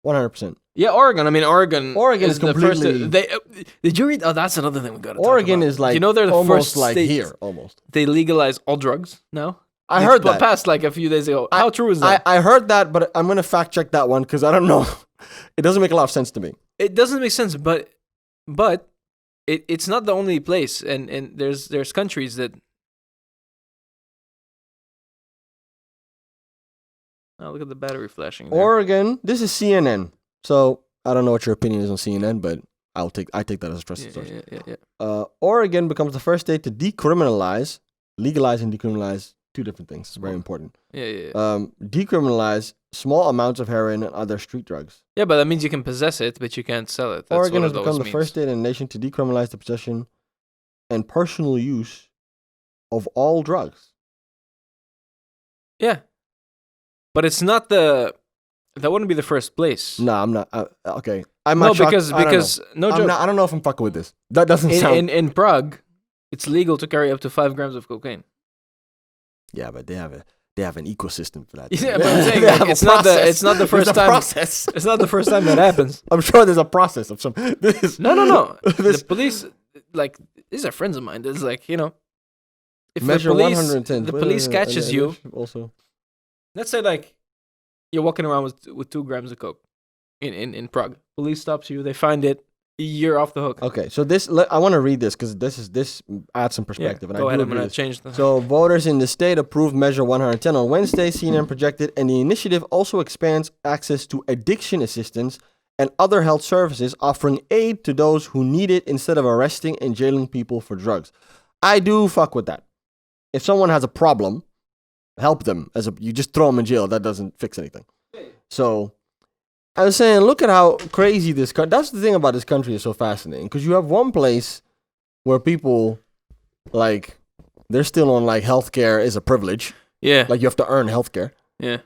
Speaker 2: 100%.
Speaker 3: Yeah, Oregon. I mean, Oregon
Speaker 2: is completely.
Speaker 3: The first, did you read? Oh, that's another thing we got to talk about.
Speaker 2: Oregon is like.
Speaker 3: You know, they're the
Speaker 2: almost
Speaker 3: first
Speaker 2: like
Speaker 3: state
Speaker 2: here almost.
Speaker 3: They legalize all drugs now.
Speaker 2: I heard that.
Speaker 3: Passed like a few days ago. How true is that?
Speaker 2: I heard that, but I'm gonna fact check that one because I don't know. It doesn't make a lot of sense to me.
Speaker 3: It doesn't make sense, but it's not the only place, and there's countries that. Oh, look at the battery flashing there.
Speaker 2: Oregon. This is CNN, so I don't know what your opinion is on CNN, but I take that as a trusted source.
Speaker 3: Yeah.
Speaker 2: Oregon becomes the first state to decriminalize, legalize and decriminalize. Two different things. It's very important.
Speaker 3: Yeah.
Speaker 2: Decriminalize small amounts of heroin and other street drugs.
Speaker 3: Yeah, but that means you can possess it, but you can't sell it. That's
Speaker 2: Oregon has become the first state in the nation to decriminalize the possession and personal use of all drugs.
Speaker 3: Yeah. But it's not that wouldn't be the first place.
Speaker 2: No, I'm not. Okay. I'm not shocked.
Speaker 3: Because no joke.
Speaker 2: I don't know if I'm fucking with this. That doesn't sound...
Speaker 3: In Prague, it's legal to carry up to 5 grams of cocaine.
Speaker 2: Yeah, but they have an ecosystem for that.
Speaker 3: Yeah, but I'm saying like, it's not the first time.
Speaker 2: Process.
Speaker 3: It's not the first time that happens.
Speaker 2: I'm sure there's a process of some.
Speaker 3: No. The police, like, these are friends of mine. It's like, you know, if
Speaker 2: measure 110.
Speaker 3: The police catches you.
Speaker 2: Also,
Speaker 3: let's say like you're walking around with 2 grams of coke in Prague. Police stops you. They find it. You're off the hook.
Speaker 2: Okay, so I want to read this because this adds some perspective.
Speaker 3: Yeah, go ahead, I'm going to change the...
Speaker 2: So voters in the state approved Measure 110 on Wednesday, CNN projected, and the initiative also expands access to addiction assistance and other health services, offering aid to those who need it instead of arresting and jailing people for drugs. I do fuck with that. If someone has a problem, help them. You just throw them in jail. That doesn't fix anything. So... I was saying, look at how crazy this country... That's the thing about this country is so fascinating. Because you have one place where people, like, they're still on, like, healthcare is a privilege.
Speaker 3: Yeah.
Speaker 2: Like, you have to earn healthcare.
Speaker 3: Yeah.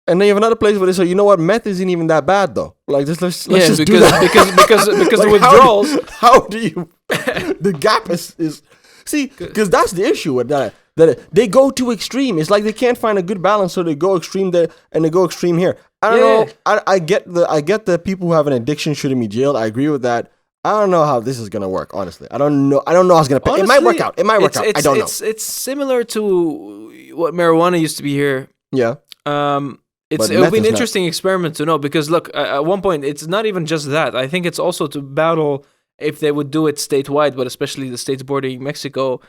Speaker 2: And then you have another place where they say, you know what, meth isn't even that bad, though. Like, let's just do that.
Speaker 3: Because
Speaker 2: like,
Speaker 3: the withdrawals...
Speaker 2: How do you... the gap is... See, because that's the issue with that. That they go too extreme. It's like they can't find a good balance, so they go extreme there and they go extreme here. I don't know. I get the people who have an addiction shouldn't be jailed. I agree with that. I don't know how this is gonna work. Honestly, I don't know how it's gonna. Honestly, it might work out. I don't know.
Speaker 3: It's similar to what marijuana used to be here.
Speaker 2: Yeah.
Speaker 3: It'll be an interesting experiment to know because look, at one point, it's not even just that. I think it's also to battle if they would do it statewide, but especially the states bordering Mexico.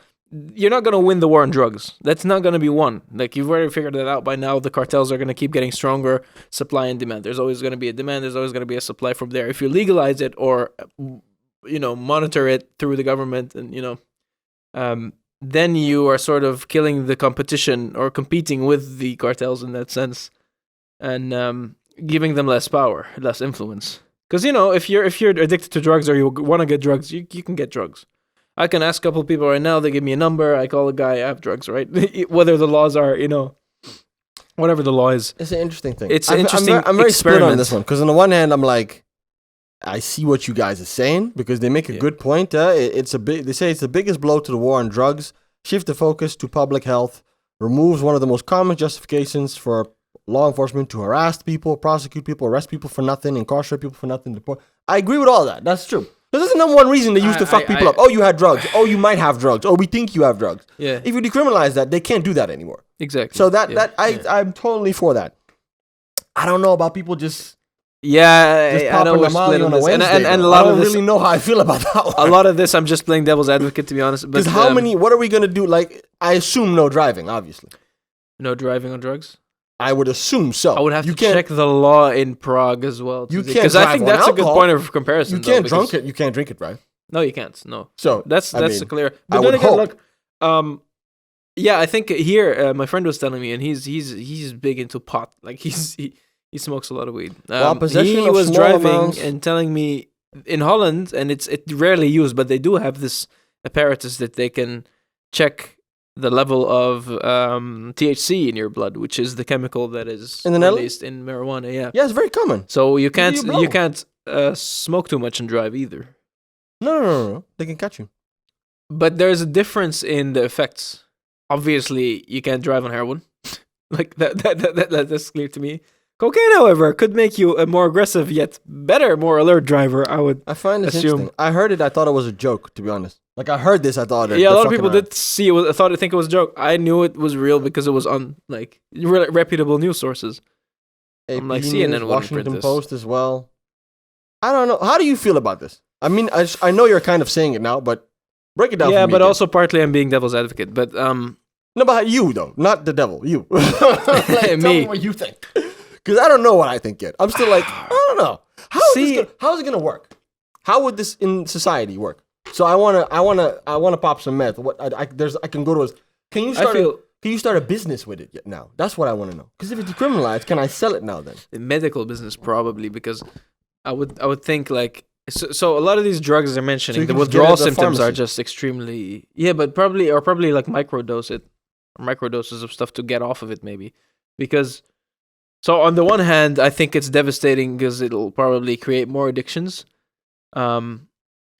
Speaker 3: You're not going to win the war on drugs. That's not going to be won. Like, you've already figured that out by now. The cartels are going to keep getting stronger. Supply and demand. There's always going to be a demand. There's always going to be a supply from there. If you legalize it or, you know, monitor it through the government and, you know, then you are sort of killing the competition or competing with the cartels in that sense and giving them less power, less influence. Because, you know, if you're addicted to drugs or you want to get drugs, you can get drugs. I can ask a couple of people right now. They give me a number. I call a guy. I have drugs, right? Whether the laws are, you know, whatever the law is.
Speaker 2: It's an interesting thing.
Speaker 3: It's an interesting
Speaker 2: I'm very split on this one because on the one hand, I'm like, I see what you guys are saying because they make a good point. They say it's the biggest blow to the war on drugs. Shift the focus to public health. Removes one of the most common justifications for law enforcement to harass people, prosecute people, arrest people for nothing, incarcerate people for nothing. I agree with all that. That's true. This isn't number one reason they used to fuck people up. Oh, you had drugs. Oh, you might have drugs. Oh, we think you have drugs.
Speaker 3: Yeah.
Speaker 2: If you decriminalize that, they can't do that anymore.
Speaker 3: Exactly.
Speaker 2: So I'm totally for that. I don't know about people just
Speaker 3: I know we're split on this. And a lot of this,
Speaker 2: I don't really know how I feel about that one.
Speaker 3: A lot of this, I'm just playing devil's advocate, to be honest.
Speaker 2: Because what are we going to do? Like, I assume no driving, obviously.
Speaker 3: No driving on drugs?
Speaker 2: I would assume so.
Speaker 3: I would have to check the law in Prague as well.
Speaker 2: You can't
Speaker 3: because I think that's a good point of comparison.
Speaker 2: You can't drink it, right?
Speaker 3: No, you can't. No.
Speaker 2: So
Speaker 3: that's clear. But
Speaker 2: I would hope.
Speaker 3: Look, yeah, I think here my friend was telling me, and he's big into pot. Like he's He smokes a lot of weed.
Speaker 2: Possession
Speaker 3: he
Speaker 2: of
Speaker 3: was
Speaker 2: small
Speaker 3: driving
Speaker 2: amounts-
Speaker 3: and telling me in Holland, and it's rarely used, but they do have this apparatus that they can check the level of THC in your blood, which is the chemical that is released in marijuana. Yeah,
Speaker 2: yeah, it's very common.
Speaker 3: so you can't smoke too much and drive either.
Speaker 2: No. They can catch you.
Speaker 3: But there's a difference in the effects. Obviously, you can't drive on heroin. Like that's clear to me. Cocaine, however, could make you a more aggressive yet better, more alert driver. I
Speaker 2: find this
Speaker 3: assume.
Speaker 2: interesting. I heard it. I thought it was a joke. To be honest, like I heard this, I thought.
Speaker 3: Yeah, a lot of people did see it. Think it was a joke. I knew it was real because it was on like reputable news sources.
Speaker 2: AP
Speaker 3: I'm like
Speaker 2: News,
Speaker 3: CNN wouldn't
Speaker 2: Washington
Speaker 3: print this.
Speaker 2: Post as well. I don't know. How do you feel about this? I mean, I know you're kind of saying it now, but break it down.
Speaker 3: Yeah,
Speaker 2: for me
Speaker 3: but
Speaker 2: again.
Speaker 3: also partly I'm being devil's advocate. But
Speaker 2: No, but you though, not the devil. You. Tell me what you think. Because I don't know what I think yet. I'm still like, I don't know. How is it gonna work? How would this in society work? So I wanna pop some meth. I can go to a. Can you start a business with it yet now? That's what I want to know. Because if it's decriminalized, can I sell it now then?
Speaker 3: The medical business probably, because I would think like so a lot of these drugs they're mentioning, the withdrawal symptoms are just extremely but probably like microdoses of stuff to get off of it maybe. Because so on the one hand, I think it's devastating because it'll probably create more addictions.
Speaker 2: You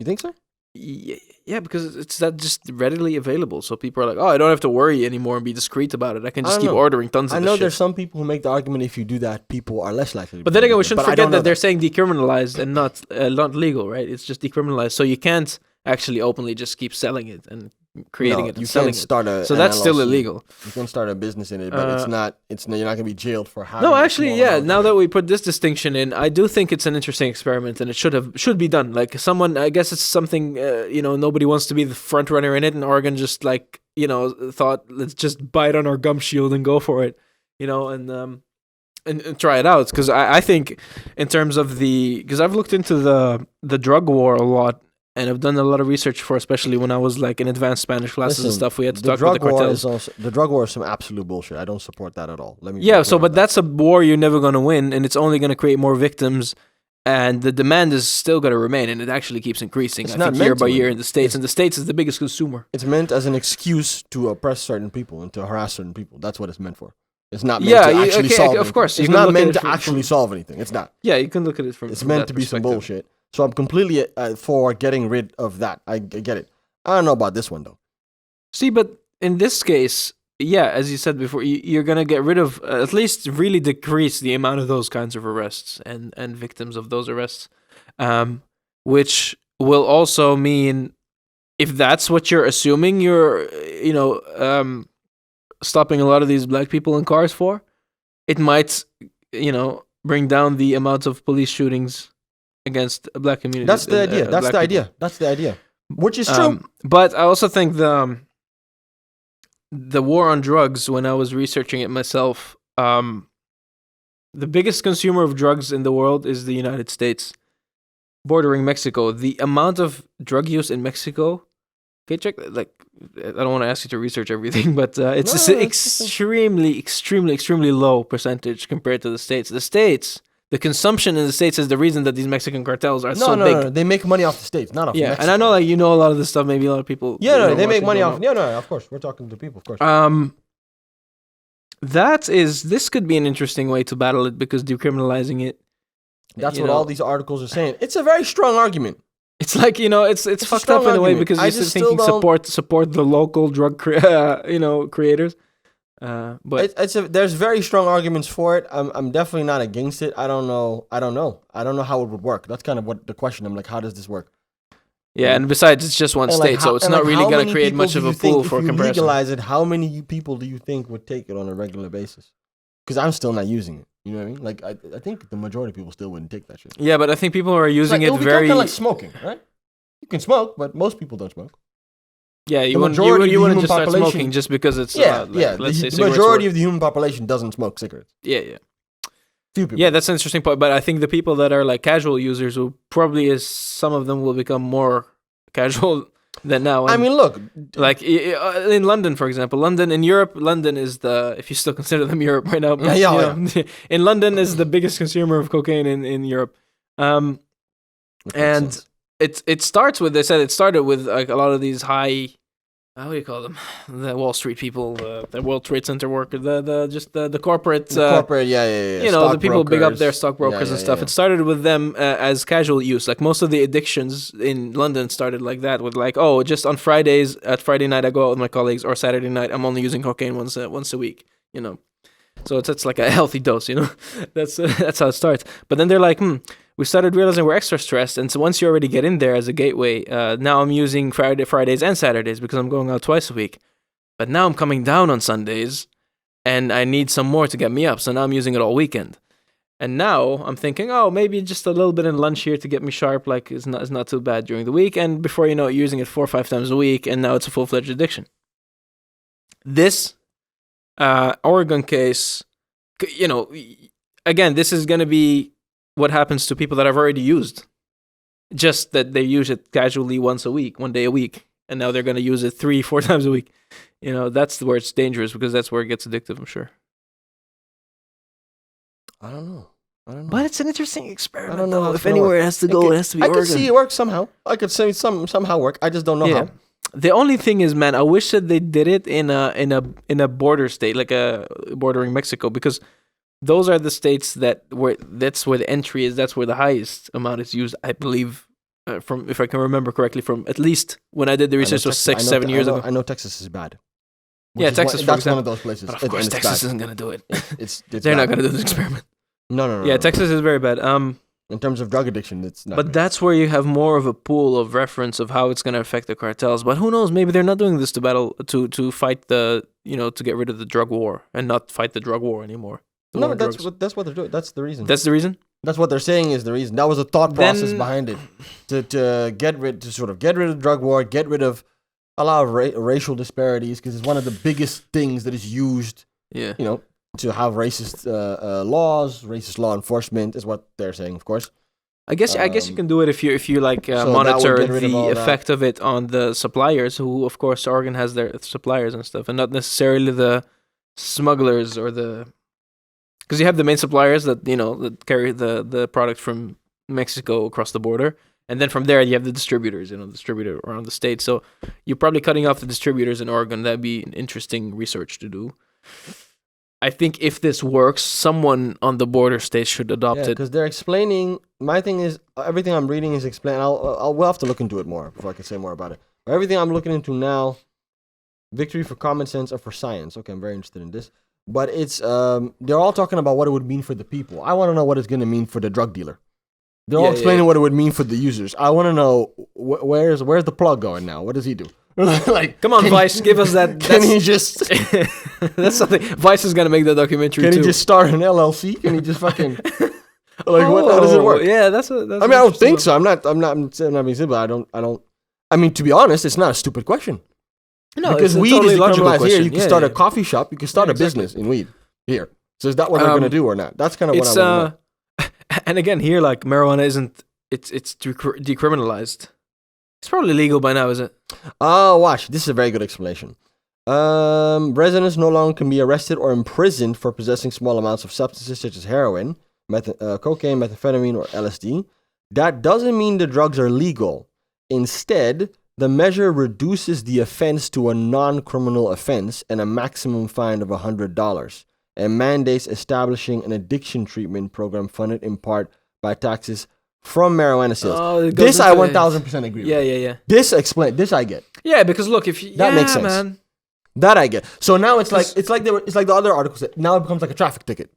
Speaker 2: think so?
Speaker 3: Yeah, because it's not just readily available. So people are like, oh, I don't have to worry anymore and be discreet about it. I can just keep ordering tons of
Speaker 2: I know
Speaker 3: shit.
Speaker 2: there's some people who make the argument if you do that, people are less likely to
Speaker 3: But then again, we shouldn't forget that they're saying decriminalized and not legal, right? It's just decriminalized. So you can't actually openly just keep selling it and creating it and selling it. So that's still illegal.
Speaker 2: You can start a business in it, but you're not going to be jailed for having.
Speaker 3: No, actually, yeah. Now that we put this distinction in, I do think it's an interesting experiment, and it should be done. Like someone, I guess it's something nobody wants to be the front runner in it, and Oregon just thought let's just bite on our gum shield and go for it, and try it out. Because I think in terms of because I've looked into the drug war a lot. And I've done a lot of research for, especially when I was like in advanced Spanish classes and stuff. We had to talk about the cartels.
Speaker 2: The drug war is some absolute bullshit. I don't support that at all.
Speaker 3: But that's a war you're never going to win, and it's only going to create more victims. And the demand is still going to remain, and it actually keeps increasing. I think year by year in the States, and the States is the biggest consumer.
Speaker 2: It's meant as an excuse to oppress certain people and to harass certain people. That's what it's meant for. It's not meant to actually solve anything.
Speaker 3: Of course,
Speaker 2: it's not meant to actually solve anything. It's not.
Speaker 3: Yeah, you can look at it from.
Speaker 2: It's meant to be some bullshit. So I'm completely for getting rid of that. I get it. I don't know about this one, though.
Speaker 3: See, but in this case, as you said before, you're going to get rid of, at least really decrease the amount of those kinds of arrests and victims of those arrests, which will also mean, if that's what you're assuming you're, stopping a lot of these black people in cars for, it might, bring down the amount of police shootings against a black community.
Speaker 2: That's the idea. That's the idea. Which is true.
Speaker 3: But I also think the war on drugs, when I was researching it myself, the biggest consumer of drugs in the world is the United States, bordering Mexico. The amount of drug use in Mexico, okay, check, like, I don't want to ask you to research everything, but it's extremely, extremely, extremely low percentage compared to the States. The consumption in the States is the reason that these Mexican cartels are so big.
Speaker 2: No, they make money off the States, not off Mexico.
Speaker 3: And I know, like, a lot of this stuff. Maybe a lot of people.
Speaker 2: They make money off. Of course, we're talking to people, of course.
Speaker 3: This could be an interesting way to battle it, because decriminalizing it.
Speaker 2: That's what all these articles are saying. It's a very strong argument.
Speaker 3: It's like, it's fucked up in a way, because you're just thinking support the local drug creators. But
Speaker 2: there's very strong arguments for it. I'm definitely not against it. I don't know how it would work. That's kind of what the question. I'm like, how does this work?
Speaker 3: Yeah, and besides, it's just one state, so it's not really going to create much of a pool for comparison. If you
Speaker 2: legalize it, how many people do you think would take it on a regular basis? Because I'm still not using it. You know what I mean? Like, I think the majority of people still wouldn't take that shit.
Speaker 3: Yeah, but I think people are using it very...
Speaker 2: It would be like smoking, right? You can smoke, but most people don't smoke.
Speaker 3: Yeah, you wouldn't just start smoking just because it's
Speaker 2: the majority of the human population doesn't smoke cigarettes.
Speaker 3: Yeah.
Speaker 2: Few people.
Speaker 3: Yeah, that's an interesting point. But I think the people that are like casual users will probably, as some of them will become more casual. than now.
Speaker 2: I mean, look,
Speaker 3: like in London, for example, in Europe, London is if you still consider them Europe right now. In London is the biggest consumer of cocaine in Europe. And it starts with, they said it started with like a lot of these high, how do you call them? The Wall Street people, the World Trade Center workers, the corporate.
Speaker 2: Corporate,
Speaker 3: You know, the people big up their stockbrokers and stuff. It started with them as casual use. Like most of the addictions in London started like that, with like, oh, just on Fridays, at Friday night I go out with my colleagues, or Saturday night I'm only using cocaine once a week. You know, so it's like a healthy dose. You know, that's how it starts. But then they're like, we started realizing we're extra stressed, and so once you already get in there as a gateway, now I'm using Fridays and Saturdays because I'm going out twice a week. But now I'm coming down on Sundays, and I need some more to get me up, so now I'm using it all weekend. And now I'm thinking, oh, maybe just a little bit in lunch here to get me sharp, like it's not too bad during the week. And before you know it, you're using it 4 or 5 times a week, and now it's a full-fledged addiction. This Oregon case, you know, again, this is going to be what happens to people that I've already used. Just that they use it casually one day a week, and now they're going to use it 3-4 times a week. You know, that's where it's dangerous, because that's where it gets addictive, I'm sure.
Speaker 2: I don't know.
Speaker 3: But it's an interesting experiment.
Speaker 2: I don't know
Speaker 3: if anywhere it has to go, it has to be Oregon.
Speaker 2: I could see it work somehow. I could say somehow work. I just don't know how.
Speaker 3: The only thing is, man, I wish that they did it in a border state, like a bordering Mexico, because those are the states that's where the entry is. That's where the highest amount is used, I believe, from, if I can remember correctly, from at least when I did the research was 6-7 years ago.
Speaker 2: I know Texas is bad.
Speaker 3: Texas, for
Speaker 2: that's
Speaker 3: example.
Speaker 2: one of those places.
Speaker 3: But of course, Texas isn't going to do it.
Speaker 2: They're
Speaker 3: not going to do this experiment.
Speaker 2: No.
Speaker 3: Yeah, Texas is very bad.
Speaker 2: In terms of drug addiction, it's not.
Speaker 3: But that's where you have more of a pool of reference of how it's going to affect the cartels. But who knows? Maybe they're not doing this to fight to get rid of the drug war and not fight the drug war anymore.
Speaker 2: No, but that's what they're doing. That's the reason.
Speaker 3: That's the reason?
Speaker 2: That's what they're saying is the reason. That was the thought process behind it. To get rid of the drug war, get rid of a lot of racial disparities, because it's one of the biggest things that is used.
Speaker 3: Yeah.
Speaker 2: You know, to have racist laws, racist law enforcement is what they're saying, of course.
Speaker 3: I guess you can do it if you like monitor the effect of it on the suppliers, who of course Oregon has their suppliers and stuff, and not necessarily the smugglers or the, because you have the main suppliers that that carry the product from Mexico across the border, and then from there you have the distributors, distributor around the state. So you're probably cutting off the distributors in Oregon. That'd be an interesting research to do. I think if this works, someone on the border states should adopt it.
Speaker 2: Because they're explaining. My thing is, everything I'm reading is explained. We'll have to look into it more before I can say more about it. But everything I'm looking into now, victory for common sense or for science. Okay, I'm very interested in this. But it's they're all talking about what it would mean for the people. I want to know what it's going to mean for the drug dealer. They're all explaining what it would mean for the users. I want to know where's the plug going now? What does he do?
Speaker 3: Like, come on, Vice, give us that.
Speaker 2: Can he just?
Speaker 3: That's something. Vice is gonna make the documentary.
Speaker 2: Can
Speaker 3: he
Speaker 2: just start an LLC? Can he just fucking? How does it work?
Speaker 3: Yeah, that's.
Speaker 2: I mean, I don't think so. I'm not being simple. I don't. I mean, to be honest, it's not a stupid question.
Speaker 3: No,
Speaker 2: because weed
Speaker 3: totally
Speaker 2: is decriminalized here. You can start a
Speaker 3: yeah.
Speaker 2: coffee shop. You can start a business in weed here. So is that what they're gonna do or not? That's kind of what I want to know.
Speaker 3: And again, here, like, marijuana isn't. It's decriminalized. It's probably legal by now, is it?
Speaker 2: Oh, watch. This is a very good explanation. Residents no longer can be arrested or imprisoned for possessing small amounts of substances such as heroin, cocaine, methamphetamine, or LSD. That doesn't mean the drugs are legal. Instead, the measure reduces the offense to a non-criminal offense and a maximum fine of $100, and mandates establishing an addiction treatment program funded in part by taxes from marijuana sales. This I 1000% agree with.
Speaker 3: Yeah.
Speaker 2: This I get.
Speaker 3: Yeah, because look, if you,
Speaker 2: that makes sense.
Speaker 3: Man.
Speaker 2: That I get. So now it's like the other articles. Now it becomes like a traffic ticket.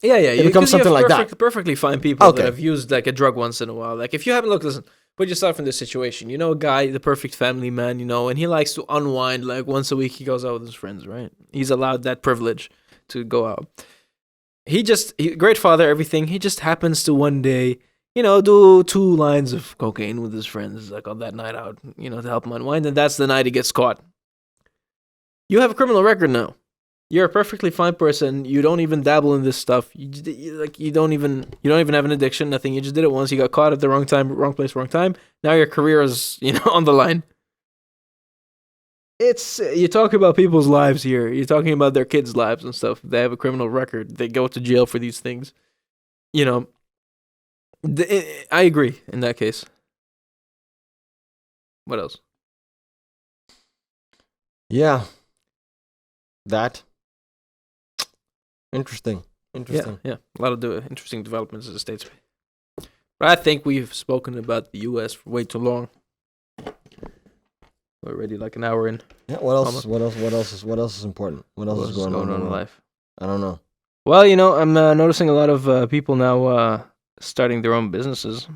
Speaker 3: Yeah.
Speaker 2: It becomes something like that.
Speaker 3: Perfectly fine people that have used like a drug once in a while. Like if you haven't listen, put yourself in this situation. You know, a guy, the perfect family man, and he likes to unwind. Like once a week, he goes out with his friends. Right? He's allowed that privilege to go out. Great father, everything. He just happens to one day, do 2 lines of cocaine with his friends, like on that night out, to help him unwind, and that's the night he gets caught. You have a criminal record now. You're a perfectly fine person. You don't even dabble in this stuff. You don't even have an addiction, nothing. You just did it once. You got caught at the wrong time, wrong place, wrong time. Now your career is, on the line. you're talking about people's lives here. You're talking about their kids' lives and stuff. They have a criminal record. They go to jail for these things. You know, I agree in that case. What else?
Speaker 2: Yeah. That. Interesting.
Speaker 3: Yeah. A lot of interesting developments in the States. But I think we've spoken about the U.S. for way too long. We're already like an hour in.
Speaker 2: Yeah. What else? What else is important? What else is going on
Speaker 3: in life?
Speaker 2: I don't know.
Speaker 3: Well, I'm noticing a lot of people now starting their own businesses.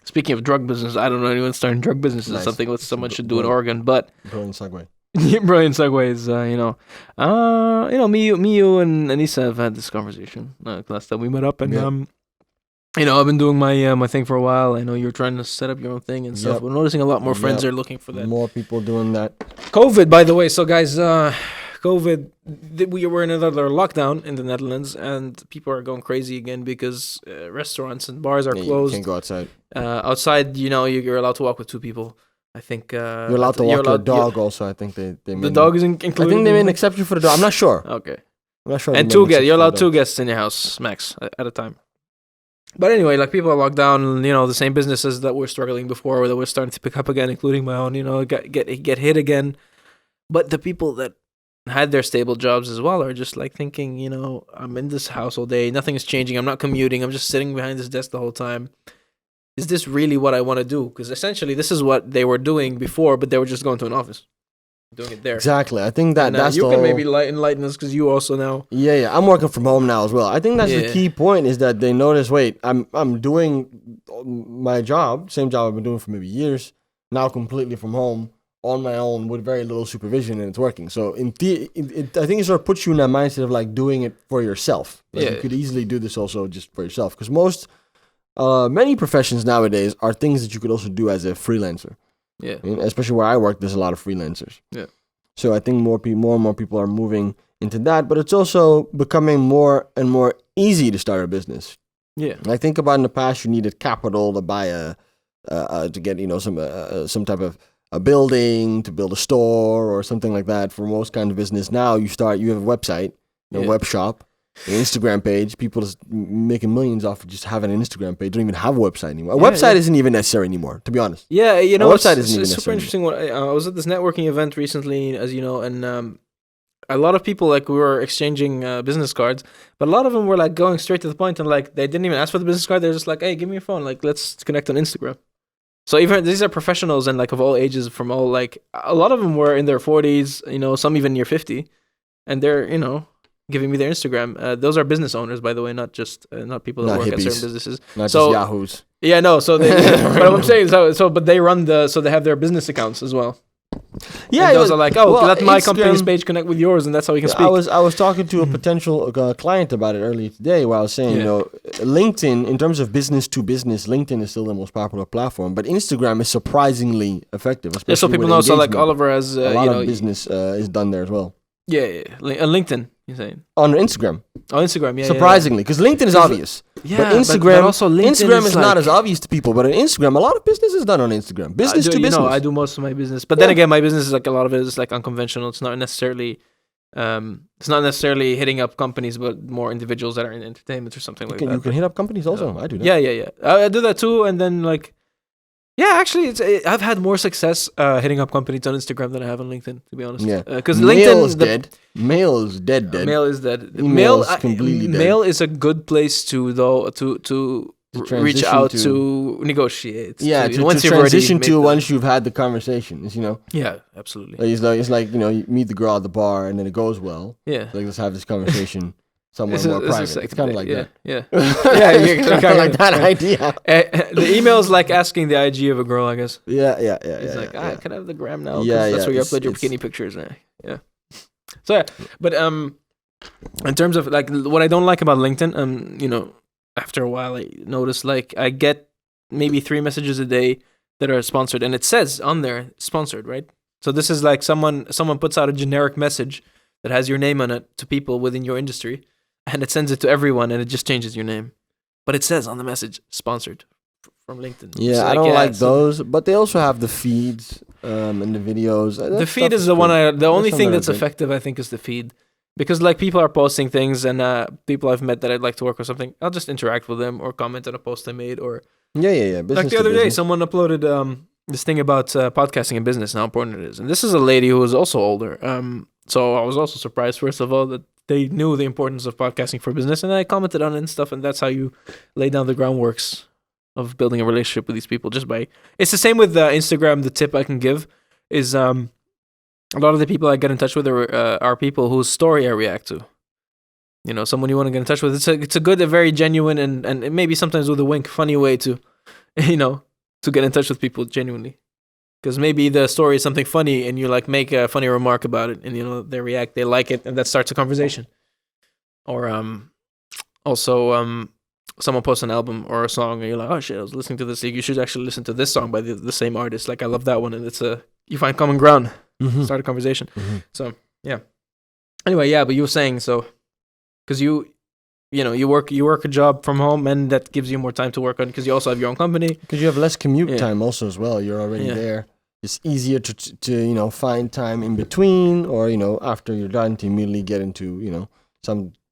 Speaker 3: Speaking of drug business, I don't know anyone starting drug businesses. Nice. Something what someone should do in Oregon, but
Speaker 2: brilliant segue.
Speaker 3: Brilliant segues. Me, you, and Anissa have had this conversation last time we met up, and I've been doing my thing for a while. I know you're trying to set up your own thing and stuff. We're noticing a lot more friends are looking for that.
Speaker 2: More people doing that.
Speaker 3: COVID, by the way. So, guys, COVID, we were in another lockdown in the Netherlands, and people are going crazy again because restaurants and bars are closed.
Speaker 2: You can't go outside.
Speaker 3: Outside, you're allowed to walk with two people. I think
Speaker 2: you're allowed to walk your dog. Also, I think they
Speaker 3: the dog is included.
Speaker 2: I think they made an exception for the dog. I'm not sure.
Speaker 3: Okay,
Speaker 2: I'm not sure.
Speaker 3: And you're allowed 2 guests in your house max at a time. But anyway, like people are locked down. The same businesses that were struggling before, that were starting to pick up again, including my own. Get hit again. But the people that had their stable jobs as well are just like thinking, I'm in this house all day, nothing is changing. I'm not commuting. I'm just sitting behind this desk the whole time. Is this really what I want to do? Because essentially, this is what they were doing before, but they were just going to an office, doing it there.
Speaker 2: Exactly. I think that's
Speaker 3: you can maybe enlighten us because you also now.
Speaker 2: Yeah. I'm working from home now as well. I think that's the key point is that they notice. Wait, I'm doing my job, same job I've been doing for maybe years, now completely from home on my own with very little supervision, and it's working. So I think it sort of puts you in that mindset of like doing it for yourself. Like you could easily do this also just for yourself because many professions nowadays are things that you could also do as a freelancer.
Speaker 3: Yeah.
Speaker 2: Especially where I work, there's a lot of freelancers.
Speaker 3: Yeah.
Speaker 2: So I think more and more people are moving into that, but it's also becoming more and more easy to start a business.
Speaker 3: Yeah.
Speaker 2: I think about in the past, you needed capital to buy to get some type of a building, to build a store or something like that. For most kind of business, now you have a website, a web shop. An Instagram page, people is making millions off of just having an Instagram page. Don't even have a website anymore. A website isn't even necessary anymore, to be honest.
Speaker 3: Yeah,
Speaker 2: a website isn't even
Speaker 3: super
Speaker 2: necessary.
Speaker 3: Interesting. I was at this networking event recently, as you know, and a lot of people we were exchanging business cards, but a lot of them were like going straight to the point and like they didn't even ask for the business card. They're just like, "Hey, give me your phone. Like, let's connect on Instagram." So even these are professionals and like of all ages, from all like a lot of them were in their 40s, some even near 50, and they're giving me their Instagram. Those are business owners, by the way, not just not people that work
Speaker 2: hippies.
Speaker 3: at certain businesses.
Speaker 2: Not just yahoos.
Speaker 3: Yeah, no. So they, but I'm saying but they run so they have their business accounts as well. Yeah, and those are like, let my company's page connect with yours, and that's how we can speak.
Speaker 2: I was talking to a potential client about it earlier today, where I was saying, LinkedIn, in terms of business to business, LinkedIn is still the most popular platform, but Instagram is surprisingly effective. Especially
Speaker 3: so people know. So like Oliver has
Speaker 2: a lot of business is done there as well.
Speaker 3: Yeah. LinkedIn, you're saying?
Speaker 2: On Instagram.
Speaker 3: On Instagram, yeah.
Speaker 2: Surprisingly, because LinkedIn is obvious.
Speaker 3: Yeah,
Speaker 2: but Instagram,
Speaker 3: but also
Speaker 2: Instagram is not as obvious to people, but on Instagram, a lot of business is done on Instagram. Business to business.
Speaker 3: I do most of my business, but then again, my business is like a lot of it is like unconventional. It's not necessarily, hitting up companies, but more individuals that are in entertainment or something like that.
Speaker 2: You can hit up companies also. I do that.
Speaker 3: Yeah. I do that too, and then like. Yeah, actually, I've had more success hitting up companies on Instagram than I have on LinkedIn, to be honest.
Speaker 2: Yeah,
Speaker 3: because LinkedIn
Speaker 2: is dead. Mail is dead.
Speaker 3: Mail is dead.
Speaker 2: Mail is completely dead.
Speaker 3: Mail is a good place to reach out to negotiate.
Speaker 2: Yeah, to transition to once you've had the conversations.
Speaker 3: Yeah, absolutely.
Speaker 2: It's like you meet the girl at the bar and then it goes well.
Speaker 3: Yeah,
Speaker 2: like let's have this conversation. Somewhere more private. It's kind of like that.
Speaker 3: Yeah.
Speaker 2: Kind of like that idea.
Speaker 3: The email is like asking the IG of a girl, I guess.
Speaker 2: Yeah.
Speaker 3: It's like, can I have the gram now?
Speaker 2: Yeah,
Speaker 3: that's where you upload your bikini pictures. Yeah. So but in terms of like what I don't like about LinkedIn, after a while I notice like I get maybe 3 messages a day that are sponsored, and it says on there sponsored, right? So this is like someone puts out a generic message that has your name on it to people within your industry. And it sends it to everyone, and it just changes your name. But it says on the message, sponsored from LinkedIn.
Speaker 2: Yeah, I don't like those. But they also have the feeds. and the videos.
Speaker 3: The feed is the one. The only thing that's effective, I think, is the feed, because like people are posting things, and people I've met that I'd like to work with something, I'll just interact with them or comment on a post I made, or
Speaker 2: yeah.
Speaker 3: Like the other day, someone uploaded this thing about podcasting and business and how important it is, and this is a lady who was also older. So I was also surprised, first of all, that they knew the importance of podcasting for business, and I commented on it and stuff, and that's how you lay down the groundworks of building a relationship with these people. It's the same with Instagram. The tip I can give is a lot of the people I get in touch with are people whose story I react to. You know, someone you want to get in touch with. It's a good, a very genuine, and maybe sometimes with a wink, funny way to, to get in touch with people genuinely. Because maybe the story is something funny, and you like make a funny remark about it, and they react, they like it, and that starts a conversation. Or someone posts an album or a song, and you're like, oh shit, I was listening to this. You should actually listen to this song by the same artist. Like, I love that one, and you find common ground, start a conversation. So yeah. Anyway, yeah, but you were saying because you work a job from home, and that gives you more time to work on, because you also have your own company. Because
Speaker 2: you have less commute time also as well. You're already there. It's easier to find time in between, or after you're done, to immediately get into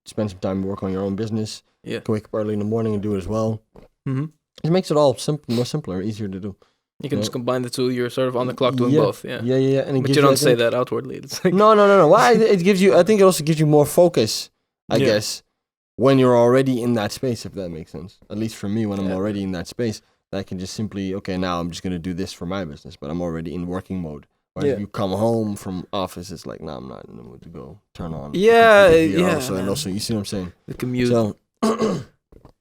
Speaker 2: spend some time work on your own business.
Speaker 3: Yeah,
Speaker 2: go wake up early in the morning and do it as well. It makes it all more simpler, easier to do.
Speaker 3: You can just combine the two. You're sort of on the clock doing both. Yeah.
Speaker 2: And
Speaker 3: but you don't say that outwardly. It's like
Speaker 2: no. Why? It gives you. I think it also gives you more focus. I guess when you're already in that space, if that makes sense. At least for me, when I'm already in that space, I can just simply, now I'm just going to do this for my business, but I'm already in working mode. Or if you come home from office, it's like, I'm not in the mood to go turn on. And also, you see what I'm saying?
Speaker 3: The commute.
Speaker 2: So,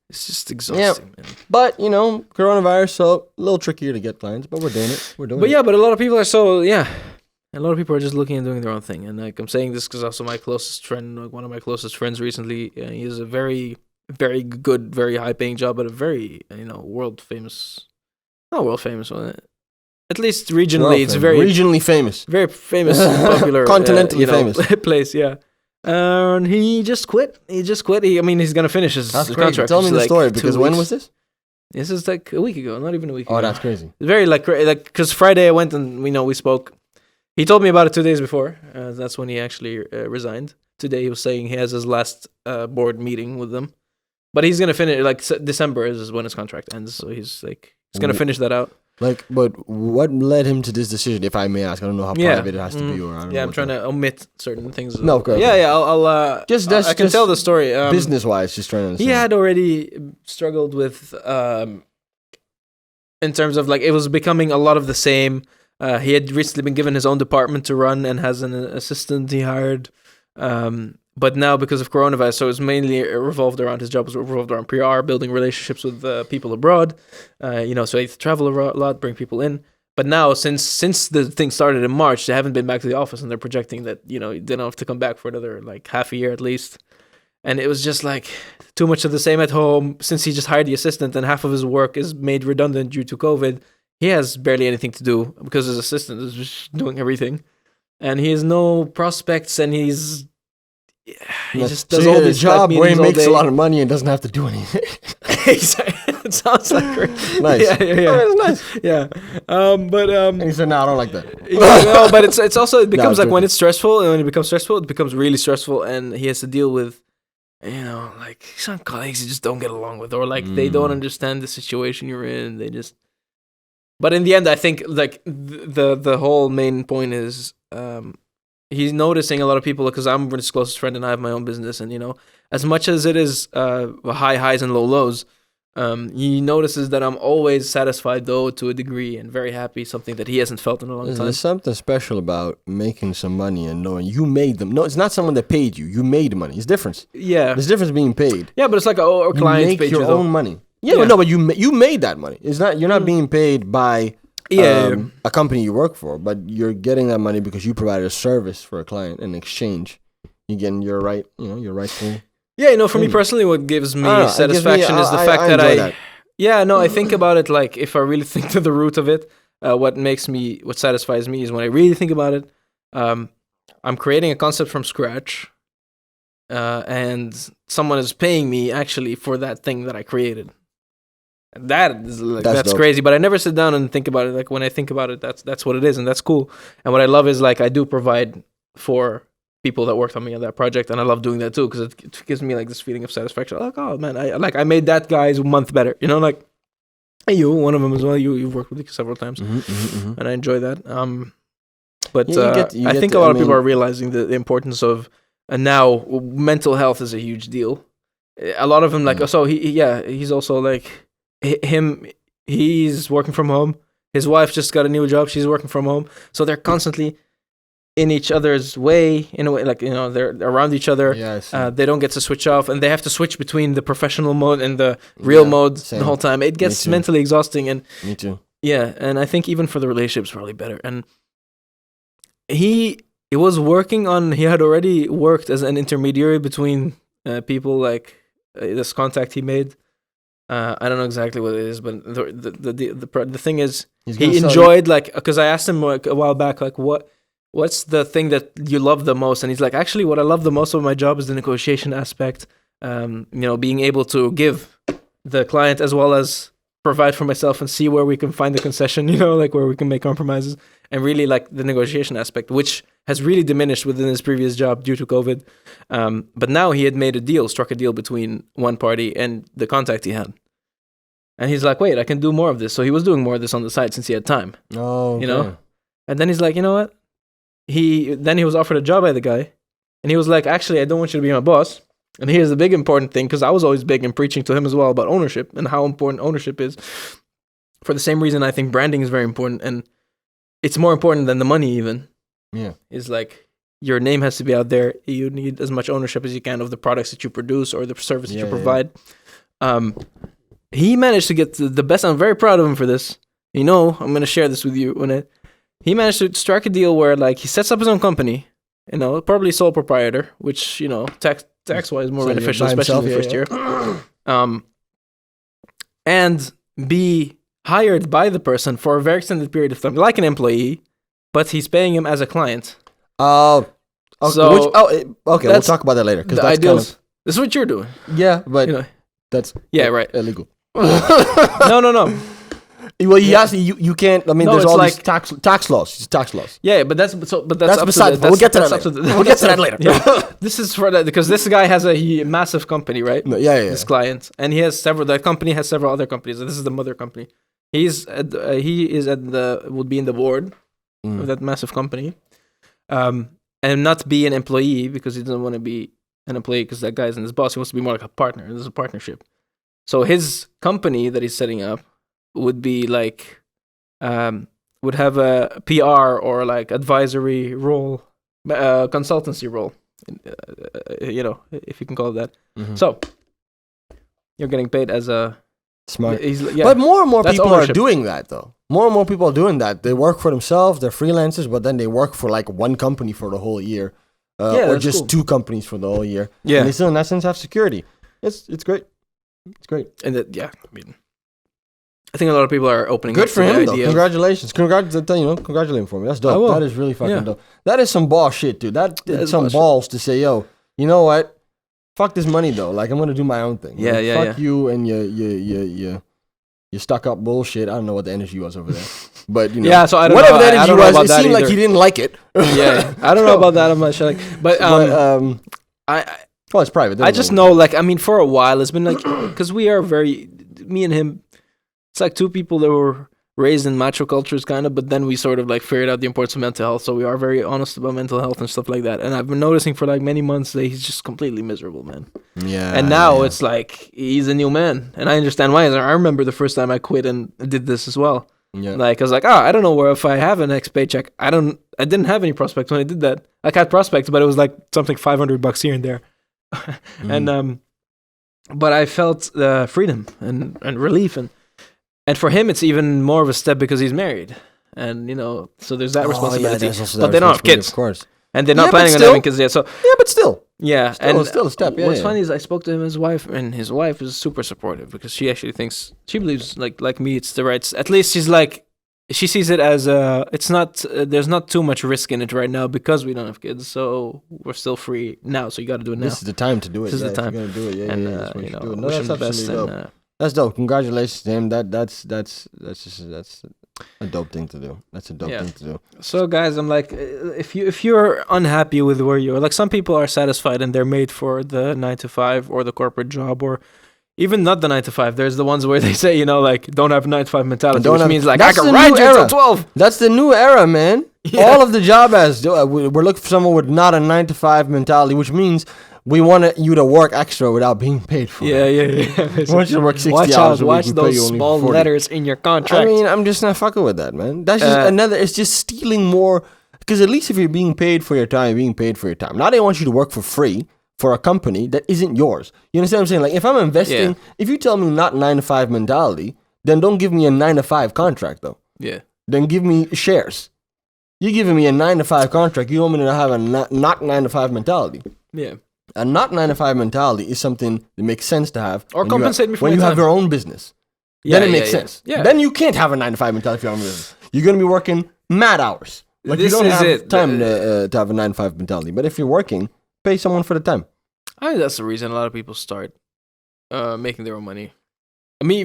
Speaker 3: it's just exhausting, man.
Speaker 2: But, coronavirus, so a little trickier to get clients, but we're doing it.
Speaker 3: But a lot of people are a lot of people are just looking and doing their own thing. And like I'm saying this because also my closest friend, like one of my closest friends recently, he has a very, very good, very high paying job at a very, world famous, not world famous, at least regionally, it's very
Speaker 2: regionally famous,
Speaker 3: very famous, popular,
Speaker 2: continentally famous
Speaker 3: place. Yeah. And he just quit. He's gonna finish his contract.
Speaker 2: Tell me the story, because when was this?
Speaker 3: This is like a week ago, not even a week ago.
Speaker 2: Oh, that's crazy.
Speaker 3: It's very like because Friday I went and we spoke. He told me about it 2 days before. That's when he actually resigned. Today he was saying he has his last board meeting with them, but he's gonna finish December is when his contract ends. So he's gonna finish that out.
Speaker 2: But what led him to this decision, if I may ask? I don't know how private it has to be, or I don't know.
Speaker 3: I'm trying to omit certain things.
Speaker 2: No, okay.
Speaker 3: Yeah. I'll I can tell the story.
Speaker 2: Business-wise, just trying to understand.
Speaker 3: He had already struggled with, in terms of it was becoming a lot of the same. He had recently been given his own department to run and has an assistant he hired. But now, because of coronavirus, so it's mainly revolved around his job was revolved around PR, building relationships with people abroad. So he had to travel a lot, bring people in. But now, since the thing started in March, they haven't been back to the office, and they're projecting that they don't have to come back for another half a year at least. And it was just too much of the same at home. Since he just hired the assistant, and half of his work is made redundant due to COVID, he has barely anything to do because his assistant is just doing everything, and he has no prospects, and he just does all this
Speaker 2: job where he makes a lot of money and doesn't have to do anything.
Speaker 3: Exactly. It sounds like
Speaker 2: nice.
Speaker 3: Yeah.
Speaker 2: Oh, that's nice.
Speaker 3: Yeah.
Speaker 2: And he said, "No, I don't like that."
Speaker 3: No, but it's also it becomes when it's stressful, and when it becomes stressful, it becomes really stressful, and he has to deal with, some colleagues you just don't get along with, or they don't understand the situation you're in. They just. But in the end, I think the whole main point is he's noticing a lot of people, because I'm his closest friend and I have my own business, and as much as it is high highs and low lows, he notices that I'm always satisfied though to a degree and very happy, something that he hasn't felt in a long time.
Speaker 2: There's something special about making some money and knowing you made them. No, it's not someone that paid you. You made money. It's different.
Speaker 3: Yeah,
Speaker 2: there's difference being paid.
Speaker 3: Yeah, but it's like a client paid
Speaker 2: your own money. Yeah, but you made that money. It's not, you're not being paid by a company you work for, but you're getting that money because you provided a service for a client in exchange. You're getting your rightful.
Speaker 3: Yeah, for me personally, what gives me satisfaction is the fact that I think about it if I really think to the root of it, what satisfies me is when I really think about it. I'm creating a concept from scratch, and someone is paying me actually for that thing that I created. That's crazy. But I never sit down and think about it. Like when I think about it, that's what it is, and that's cool. And what I love is like I do provide for people that worked on me on that project, and I love doing that too because it gives me like this feeling of satisfaction. Like, oh man, I made that guy's month better. You know, like you, one of them as well. You've worked with me several times, and I enjoy that. But I think a lot of people are realizing the importance of, and now mental health is a huge deal. A lot of them like so he's also like he's working from home. His wife just got a new job. She's working from home, so they're constantly in each other's way, in a way, like, you know, they're around each other. Yeah, they don't get to switch off, and they have to switch between the professional mode and the real mode the whole time. It gets mentally exhausting. And
Speaker 2: me too.
Speaker 3: Yeah, and I think even for the relationships, probably better. And he was working on. He had already worked as an intermediary between people, like this contact he made. I don't know exactly what it is, but the thing is, he enjoyed like, because I asked him like a while back, like what's the thing that you love the most? And he's like, actually, what I love the most of my job is the negotiation aspect. You know, being able to give the client as well as provide for myself and see where we can find the concession, you know, like where we can make compromises, and really like the negotiation aspect, which has really diminished within his previous job due to COVID. But now he had struck a deal between one party and the contact he had. And he's like, wait, I can do more of this. So he was doing more of this on the side since he had time.
Speaker 2: Oh, okay.
Speaker 3: You know? And then he's like, you know what? He was offered a job by the guy, and he was like, actually, I don't want you to be my boss. And here's the big important thing, because I was always big in preaching to him as well about ownership and how important ownership is. For the same reason, I think branding is very important, and it's more important than the money even.
Speaker 2: Yeah.
Speaker 3: It's like your name has to be out there. You need as much ownership as you can of the products that you produce or the service that you provide. He managed to get the best. I'm very proud of him for this. You know, I'm going to share this with you. He managed to strike a deal where, like, he sets up his own company, you know, probably sole proprietor, which, you know, tax-wise more beneficial, especially in the first year. And be hired by the person for a very extended period of time, like an employee, but he's paying him as a client.
Speaker 2: Okay, we'll talk about that later.
Speaker 3: Because that's ideals. This is what you're doing.
Speaker 2: Yeah, but
Speaker 3: you know,
Speaker 2: that's
Speaker 3: right.
Speaker 2: Illegal.
Speaker 3: No.
Speaker 2: Well, you can't. I mean, there's all these tax laws. Tax laws.
Speaker 3: Yeah, but that's beside.
Speaker 2: We'll get to that later. We'll get to that later.
Speaker 3: Yeah. This is for that, because this guy has a massive company, right?
Speaker 2: Yeah.
Speaker 3: This client, and he has several. That company has several other companies. This is the mother company. Would be in the board of that massive company, and not be an employee because he doesn't want to be an employee because that guy's his boss. He wants to be more like a partner. This is a partnership. So his company that he's setting up would be like, would have a PR or like advisory role, consultancy role, you know, if you can call it that. Mm-hmm. So you're getting paid as a
Speaker 2: smart. But more and more people are doing that, though. More and more people are doing that. They work for themselves. They're freelancers, but then they work for like one company for the whole year, or just two companies for the whole year.
Speaker 3: Yeah,
Speaker 2: and they still in that sense have security. It's great. It's great.
Speaker 3: And I think a lot of people are opening
Speaker 2: good
Speaker 3: up
Speaker 2: for him, though. Congratulations. Congratulate him for me. That's dope. That is really fucking dope. That is some ball shit, dude. That's some balls to say, yo, you know what? Fuck this money, though. Like, I'm going to do my own thing. Fuck you and you stuck up bullshit. I don't know what the energy was over there. But, you know.
Speaker 3: Yeah, so I don't
Speaker 2: whatever
Speaker 3: know.
Speaker 2: the energy was, it seemed like he didn't like it.
Speaker 3: Yeah. I don't know about that much.
Speaker 2: Well, it's private.
Speaker 3: I just know, like, I mean, for a while, it's been like, because me and him, it's like two people that were raised in macho cultures, kind of, but then we sort of like figured out the importance of mental health. So we are very honest about mental health and stuff like that. And I've been noticing for like many months that he's just completely miserable, man.
Speaker 2: Yeah.
Speaker 3: And now it's like he's a new man, and I understand why. I remember the first time I quit and did this as well. Yeah. Like I was like, I don't know where if I have a next paycheck. I didn't have any prospects when I did that. I had prospects, but it was like something $500 here and there. And but I felt freedom and relief, and for him it's even more of a step because he's married, and you know, so there's that responsibility. But they don't have kids,
Speaker 2: of course,
Speaker 3: and they're not planning on having kids yet. So
Speaker 2: but still,
Speaker 3: still
Speaker 2: a step.
Speaker 3: What's funny is I spoke to him, his wife, and his wife is super supportive because she actually believes like me, it's the right. At least she's like. She sees it as it's not. There's not too much risk in it right now because we don't have kids, so we're still free now. So you got to do it now.
Speaker 2: This is the time to do it.
Speaker 3: This is the time.
Speaker 2: You're gonna do it.
Speaker 3: You know, wish him the best.
Speaker 2: That's dope. Congratulations to him. That's a dope thing to do. That's a dope thing to do.
Speaker 3: So guys, I'm like, if you're unhappy with where you are, like some people are satisfied and they're made for the 9 to 5 or the corporate job, or even not the 9 to 5. There's the ones where they say, like, don't have a 9 to 5 mentality, which means like I can ride you till 12.
Speaker 2: That's the new era, man. Yeah. All of the job ads, we're looking for someone with not a 9 to 5 mentality, which means we want you to work extra without being paid for it. Yeah.
Speaker 3: We want you to work 60 hours. Watch those small letters in your contract.
Speaker 2: I mean, I'm just not fucking with that, man. That's just it's just stealing more. Because at least if you're being paid for your time, you're being paid for your time. Now they want you to work for free for a company that isn't yours. You understand what I'm saying? Like, if I'm investing, if you tell me not 9 to 5 mentality, then don't give me a 9 to 5 contract, though.
Speaker 3: Yeah.
Speaker 2: Then give me shares. You're giving me a 9 to 5 contract. You want me to have a not 9 to 5 mentality.
Speaker 3: Yeah.
Speaker 2: A not 9 to 5 mentality is something that makes sense to have.
Speaker 3: Or compensate me for
Speaker 2: when you have your own business.
Speaker 3: Yeah,
Speaker 2: then it makes sense. Yeah. Then you can't have a 9 to 5 mentality for your own business. You're going to be working mad hours. Like, you don't have time to have a 9 to 5 mentality. But if you're working, pay someone for the time.
Speaker 3: I think that's the reason a lot of people start making their own money.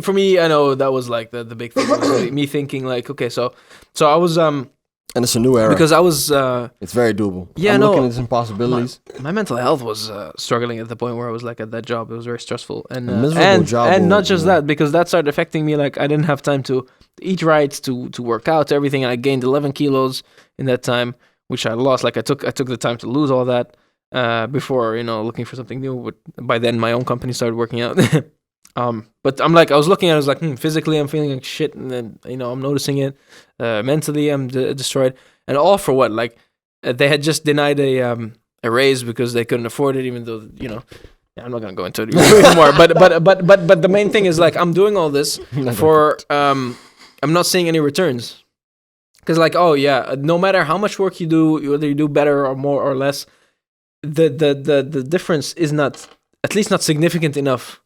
Speaker 3: For me, I know that was like the big thing. Was me thinking like, okay, so I was
Speaker 2: and it's a new era
Speaker 3: because I was.
Speaker 2: It's very doable.
Speaker 3: Yeah,
Speaker 2: I'm looking at some possibilities.
Speaker 3: My mental health was struggling at the point where I was like at that job. It was very stressful and
Speaker 2: miserable job.
Speaker 3: And not just that, because that started affecting me. Like I didn't have time to eat right, to work out, everything. I gained 11 kilos in that time, which I lost. Like I took the time to lose all that before looking for something new. But by then, my own company started working out. But I was looking at it, I was like, physically I'm feeling like shit, and then I'm noticing it. Mentally I'm destroyed, and all for what? Like they had just denied a raise because they couldn't afford it, even though I'm not gonna go into it anymore. But the main thing is like I'm doing all this for I'm not seeing any returns, because like no matter how much work you do, whether you do better or more or less, the difference is not, at least not significant enough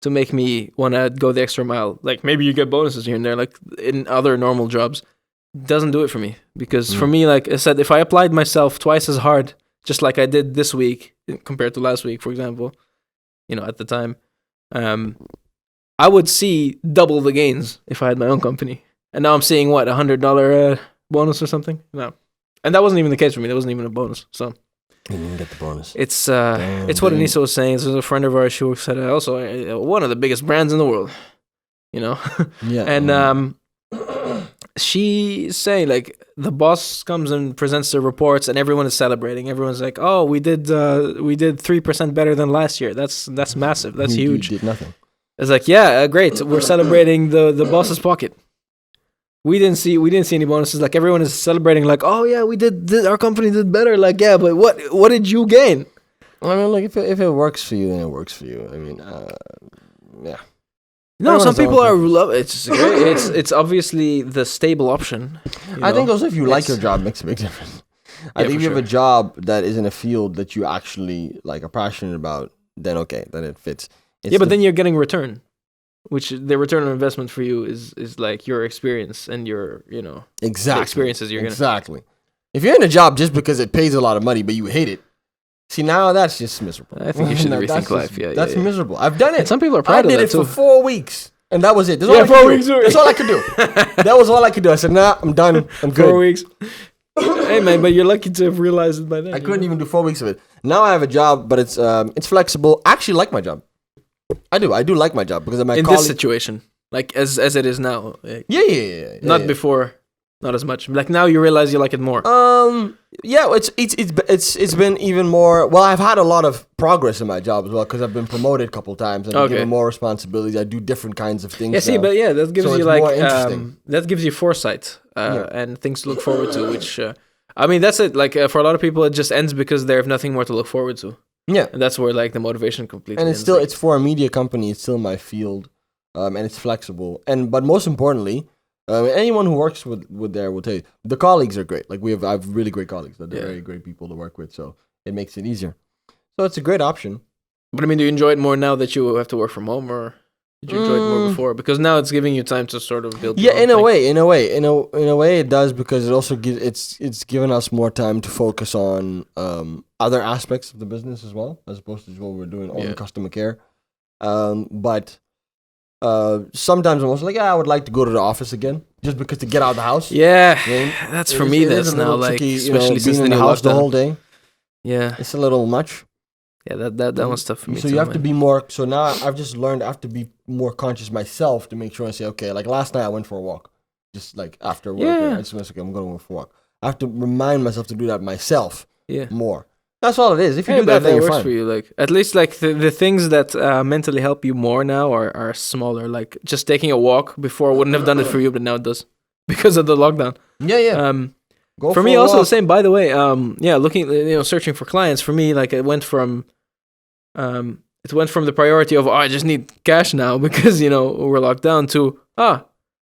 Speaker 3: to make me want to go the extra mile. Like maybe you get bonuses here and there, like in other normal jobs. Doesn't do it for me, because for me, like I said, if I applied myself twice as hard, just like I did this week compared to last week, for example, at the time, I would see double the gains if I had my own company. And now I'm seeing what, $100 bonus or something? No, and that wasn't even the case for me. That wasn't even a bonus. So.
Speaker 2: You didn't get the bonus.
Speaker 3: It's what Anissa was saying. There's a friend of ours, she works at also one of the biggest brands in the world,
Speaker 2: Yeah.
Speaker 3: And she's saying like the boss comes and presents the reports, and everyone is celebrating. Everyone's like, "Oh, we did 3% better than last year. That's massive. That's huge."
Speaker 2: You did nothing.
Speaker 3: It's like, yeah, great. We're celebrating the boss's pocket. We didn't see any bonuses. Like everyone is celebrating, like, oh yeah, we did our company did better. Like, yeah, but what did you gain?
Speaker 2: I mean, like if it works for you, then it works for you. I mean, yeah.
Speaker 3: No, some people love it. It's great. It's obviously the stable option.
Speaker 2: I think also if you like your job, it makes a big difference. I think if you have a job that is in a field that you actually like are passionate about, then okay, then it fits.
Speaker 3: But then you're getting return. Which the return on investment for you is like your experience and your
Speaker 2: exactly
Speaker 3: the experiences you're
Speaker 2: exactly. If you're in a job just because it pays a lot of money but you hate it, see now that's just miserable.
Speaker 3: I think you should rethink life.
Speaker 2: That's miserable. I've done it.
Speaker 3: And some people are proud of that too.
Speaker 2: I did it for 4 weeks and that was it. That's 4 weeks. That's all I could do. That was all I could do. I said, nah, I'm done. I'm good.
Speaker 3: 4 weeks. Hey man, but you're lucky to have realized it by then.
Speaker 2: I couldn't even do 4 weeks of it. Now I have a job, but it's flexible. I actually like my job. I do like my job because of my
Speaker 3: in this situation, like as it is now.
Speaker 2: Yeah.
Speaker 3: Not before, not as much. Like now you realize you like it more.
Speaker 2: Yeah, it's been even more. Well, I've had a lot of progress in my job as well because I've been promoted a couple times and I'm given more responsibilities. I do different kinds of things.
Speaker 3: Yeah, see, but yeah, that gives you like that gives you foresight and things to look forward to. Which I mean, that's it. Like for a lot of people, it just ends because they have nothing more to look forward to.
Speaker 2: Yeah,
Speaker 3: and that's where like the motivation completely.
Speaker 2: And it's still it's for a media company. It's still my field, and it's flexible. But most importantly, anyone who works with there will tell you the colleagues are great. Like I have really great colleagues. They're very great people to work with. So it makes it easier. So it's a great option.
Speaker 3: But I mean, do you enjoy it more now that you have to work from home, or did you enjoy it more before? Because now it's giving you time to sort of build.
Speaker 2: Yeah, in a way, it does because it also gives it's given us more time to focus on other aspects of the business as well, as opposed to what we're doing on customer care. But sometimes I'm also like, I would like to go to the office again, just because to get out of the house.
Speaker 3: Yeah,
Speaker 2: I mean,
Speaker 3: that's for me. That's now like,
Speaker 2: tricky,
Speaker 3: especially since
Speaker 2: being in the house the whole day.
Speaker 3: Yeah,
Speaker 2: it's a little much.
Speaker 3: Yeah, that was tough for me.
Speaker 2: So you have to be more. So now I've just learned I have to be more conscious myself to make sure I say, okay, like last night I went for a walk, just like after work. I just went, okay, I'm going to go for a walk. I have to remind myself to do that myself. More. That's all it is. If you do that, then you're fine.
Speaker 3: For you. Like at least like the things that mentally help you more now are smaller. Like just taking a walk before wouldn't have done it for you, but now it does because of the lockdown.
Speaker 2: Yeah.
Speaker 3: For me, also the same. By the way, looking, searching for clients. For me, like it went from the priority of I just need cash now because we're locked down to I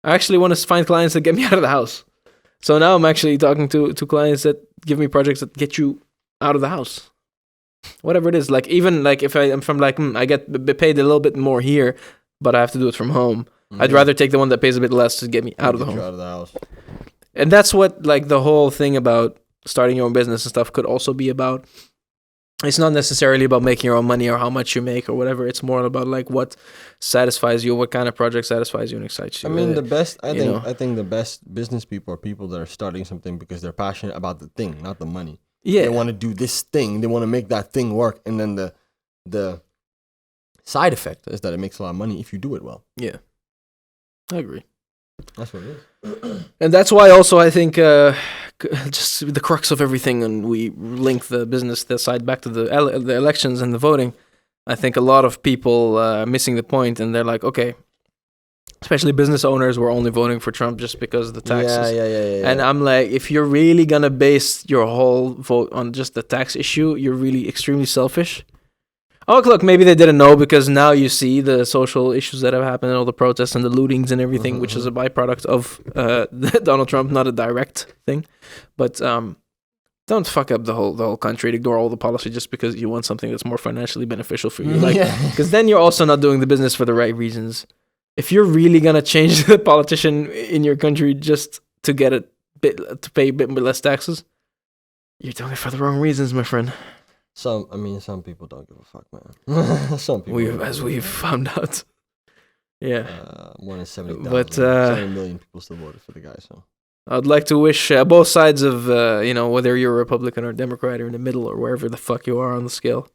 Speaker 3: actually want to find clients that get me out of the house. So now I'm actually talking to clients that give me projects that get you out of the house, whatever it is. Like even like if I'm from like I get paid a little bit more here, but I have to do it from home. I'd rather take the one that pays a bit less to get me out of the home.
Speaker 2: Out of the house.
Speaker 3: And that's what like the whole thing about starting your own business and stuff could also be about. It's not necessarily about making your own money or how much you make or whatever. It's more about like what satisfies you, what kind of project satisfies you and excites you.
Speaker 2: I mean, I think the best business people are people that are starting something because they're passionate about the thing, not the money. Yeah, they want to do this thing. They want to make that thing work, and then the side effect is that it makes a lot of money if you do it well.
Speaker 3: Yeah, I agree.
Speaker 2: That's what it is.
Speaker 3: And that's why also I think just the crux of everything, and we link the business side back to the elections and the voting. I think a lot of people are missing the point, and they're like, okay, especially business owners were only voting for Trump just because of the taxes.
Speaker 2: Yeah.
Speaker 3: And I'm like, if you're really going to base your whole vote on just the tax issue, you're really extremely selfish. Oh, look, maybe they didn't know because now you see the social issues that have happened and all the protests and the lootings and everything, which is a byproduct of Donald Trump, not a direct thing. But don't fuck up the whole country, ignore all the policy just because you want something that's more financially beneficial for you. Because then you're also not doing the business for the right reasons. If you're really gonna change the politician in your country just to get to pay a bit less taxes, you're doing it for the wrong reasons, my friend.
Speaker 2: Some people don't give a fuck, man. Some people,
Speaker 3: as we've found out. Yeah.
Speaker 2: More than 70 million people still voted for the guy. So
Speaker 3: I'd like to wish both sides of whether you're a Republican or Democrat or in the middle or wherever the fuck you are on the scale.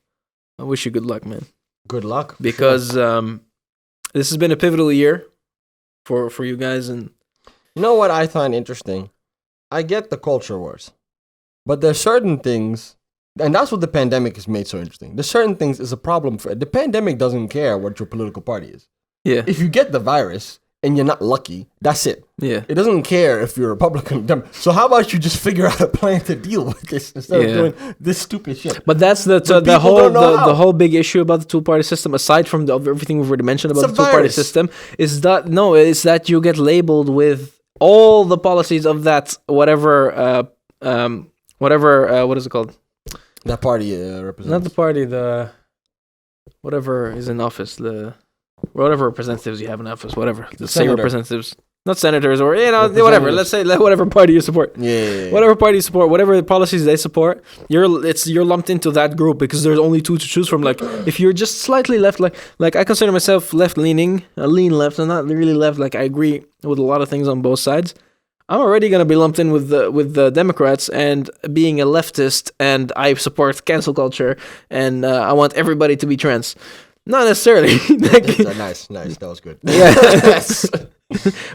Speaker 3: I wish you good luck, man.
Speaker 2: Good luck,
Speaker 3: because this has been a pivotal year for you guys. And
Speaker 2: you know what I find interesting? I get the culture wars, but there's certain things, and that's what the pandemic has made so interesting. There's certain things is a problem for the pandemic. Doesn't care what your political party is.
Speaker 3: Yeah.
Speaker 2: If you get the virus and you're not lucky, that's it.
Speaker 3: Yeah.
Speaker 2: It doesn't care if you're Republican. So how about you just figure out a plan to deal with this instead of doing this stupid shit?
Speaker 3: But that's the whole big issue about the two-party system, aside from everything we've already mentioned about the two-party system, is that you get labeled with all the policies of that whatever what is it called?
Speaker 2: That party represents.
Speaker 3: Not the party, the whatever is in office, whatever representatives you have in office, whatever. The state representatives, not senators or, whatever. Let's say whatever party you support.
Speaker 2: Yeah.
Speaker 3: Whatever party you support, whatever policies they support, you're lumped into that group because there's only two to choose from. Like, if you're just slightly left, like I consider myself left-leaning, a lean left, and not really left. Like, I agree with a lot of things on both sides. I'm already gonna be lumped in with the Democrats and being a leftist, and I support cancel culture, and I want everybody to be trans. Not necessarily.
Speaker 2: Nice. That was good.
Speaker 3: Yeah.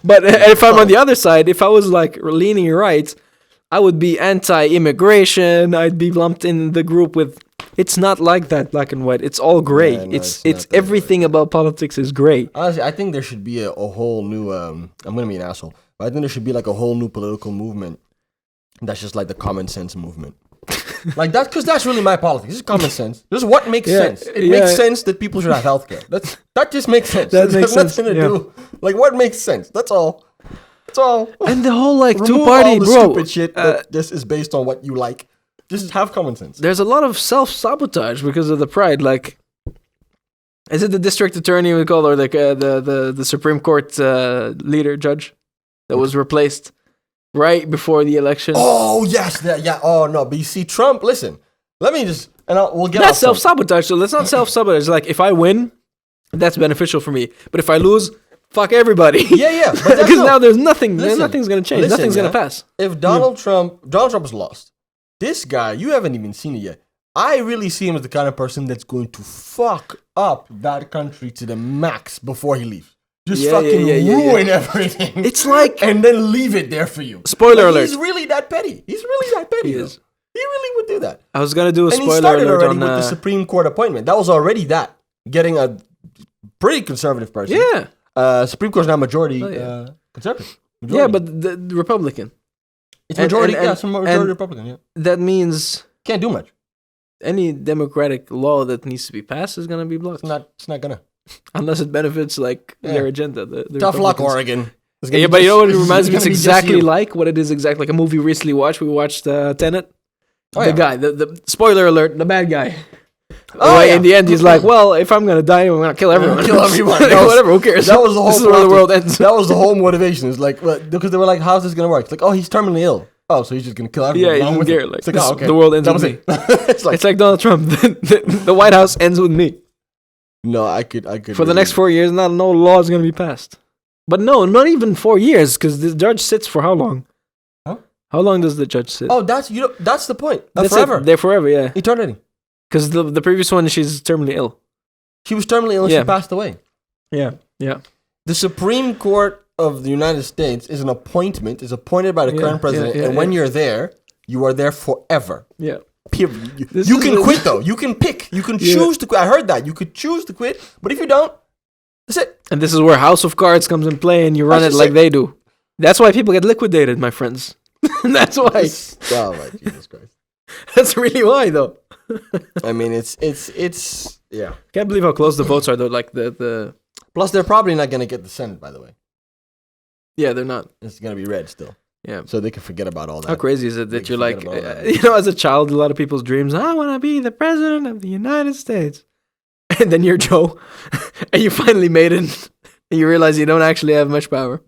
Speaker 3: But if I'm on the other side, if I was like leaning right, I would be anti-immigration. I'd be lumped in the group with. It's not like that, black and white. It's all gray. It's everything about politics is gray.
Speaker 2: Honestly, I think there should be a whole new. I'm gonna be an asshole, but I think there should be like a whole new political movement. That's just like the common sense movement. Like that, because that's really my politics. This is common sense. This is what makes sense. It makes sense that people should have healthcare. That just makes sense.
Speaker 3: That makes sense.
Speaker 2: Nothing to do. Like what makes sense. That's all.
Speaker 3: And the whole like
Speaker 2: remove
Speaker 3: two-party,
Speaker 2: all the
Speaker 3: bro.
Speaker 2: Stupid shit that just is based on what you like. Just have common sense.
Speaker 3: There's a lot of self-sabotage because of the pride. Like, is it the district attorney we call, or like the Supreme Court judge that was replaced right before the election?
Speaker 2: Oh yes, Oh no, but you see, Trump. Listen, let me just we'll get.
Speaker 3: That's self-sabotage. So that's not self-sabotage. Like, if I win, That's beneficial for me. But if I lose, fuck everybody.
Speaker 2: Yeah.
Speaker 3: Because now there's nothing. Nothing's gonna change. Nothing's gonna pass.
Speaker 2: If Donald Trump has lost, this guy, you haven't even seen it yet. I really see him as the kind of person that's going to fuck up that country to the max before he leaves. Just ruin everything.
Speaker 3: It's like...
Speaker 2: And then leave it there for you.
Speaker 3: Spoiler alert.
Speaker 2: He's really that petty. He really would do that.
Speaker 3: I was going to do a spoiler alert.
Speaker 2: And he started already with the Supreme Court appointment. That was already that. Getting a pretty conservative person.
Speaker 3: Yeah.
Speaker 2: Supreme Court's now majority conservative. Majority.
Speaker 3: Yeah, but the Republican.
Speaker 2: It's majority Republican, yeah.
Speaker 3: That means...
Speaker 2: Can't do much.
Speaker 3: Any democratic law that needs to be passed is going to be blocked.
Speaker 2: It's not gonna.
Speaker 3: Unless it benefits their agenda. The
Speaker 2: Tough luck, Oregon.
Speaker 3: Yeah, but you know what it reminds me? It's exactly like what it is exactly like a movie we recently watched. We watched Tenet. Guy, the spoiler alert, the bad guy. In the end, he's like, well, if I'm going to die, I'm going to kill everyone. Whatever, who cares?
Speaker 2: That was the whole
Speaker 3: This is where the world ends.
Speaker 2: That was the whole motivation. It's like, because they were like, how's this going to work? It's like, oh, he's terminally ill. Oh, so he's just going to kill everyone.
Speaker 3: Yeah, he's scared. Like,
Speaker 2: okay.
Speaker 3: The world ends with me. It's like Donald Trump. The White House ends with me.
Speaker 2: No, I could.
Speaker 3: For the next 4 years, no law is going to be passed. But no, not even 4 years, because the judge sits for how long?
Speaker 2: Huh?
Speaker 3: How long does the judge sit?
Speaker 2: Oh, that's the point.
Speaker 3: Forever. They're forever, yeah.
Speaker 2: Eternity.
Speaker 3: Because the previous one, she's terminally ill.
Speaker 2: She was terminally ill and she passed away.
Speaker 3: Yeah.
Speaker 2: The Supreme Court of the United States is an appointment, is appointed by the current president, and when you're there, you are there forever.
Speaker 3: Yeah.
Speaker 2: Period. You can quit though. You can pick. You can choose to quit. I heard that. You could choose to quit, but if you don't, that's it.
Speaker 3: And this is where House of Cards comes in play and you run it like they do. That's why people get liquidated, my friends. That's why.
Speaker 2: Oh my Jesus Christ.
Speaker 3: That's really why though.
Speaker 2: I mean, it's yeah.
Speaker 3: Can't believe how close the votes are though. Like the
Speaker 2: Plus, they're probably not going to get the Senate, by the way.
Speaker 3: Yeah, they're not.
Speaker 2: It's going to be red still.
Speaker 3: Yeah.
Speaker 2: So they can forget about all that.
Speaker 3: How crazy is it that you're like, as a child, a lot of people's dreams, I want to be the president of the United States. And then you're Joe, and you finally made it, and you realize you don't actually have much power.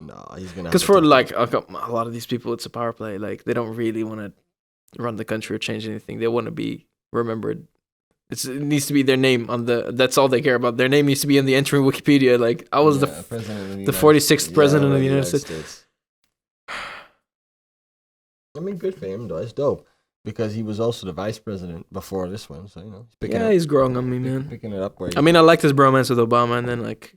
Speaker 2: No, he's going to.
Speaker 3: Because for like a lot of these people, it's a power play. Like, they don't really want to run the country or change anything. They want to be remembered. It needs to be their name on the. That's all they care about. Their name needs to be in the entry in Wikipedia. Like, I was the 46th president of the United States.
Speaker 2: I mean, good for him though. It's dope because he was also the vice president before this one. So
Speaker 3: he's growing on me, man.
Speaker 2: Picking it up.
Speaker 3: I mean, I liked his bromance with Obama, and then like,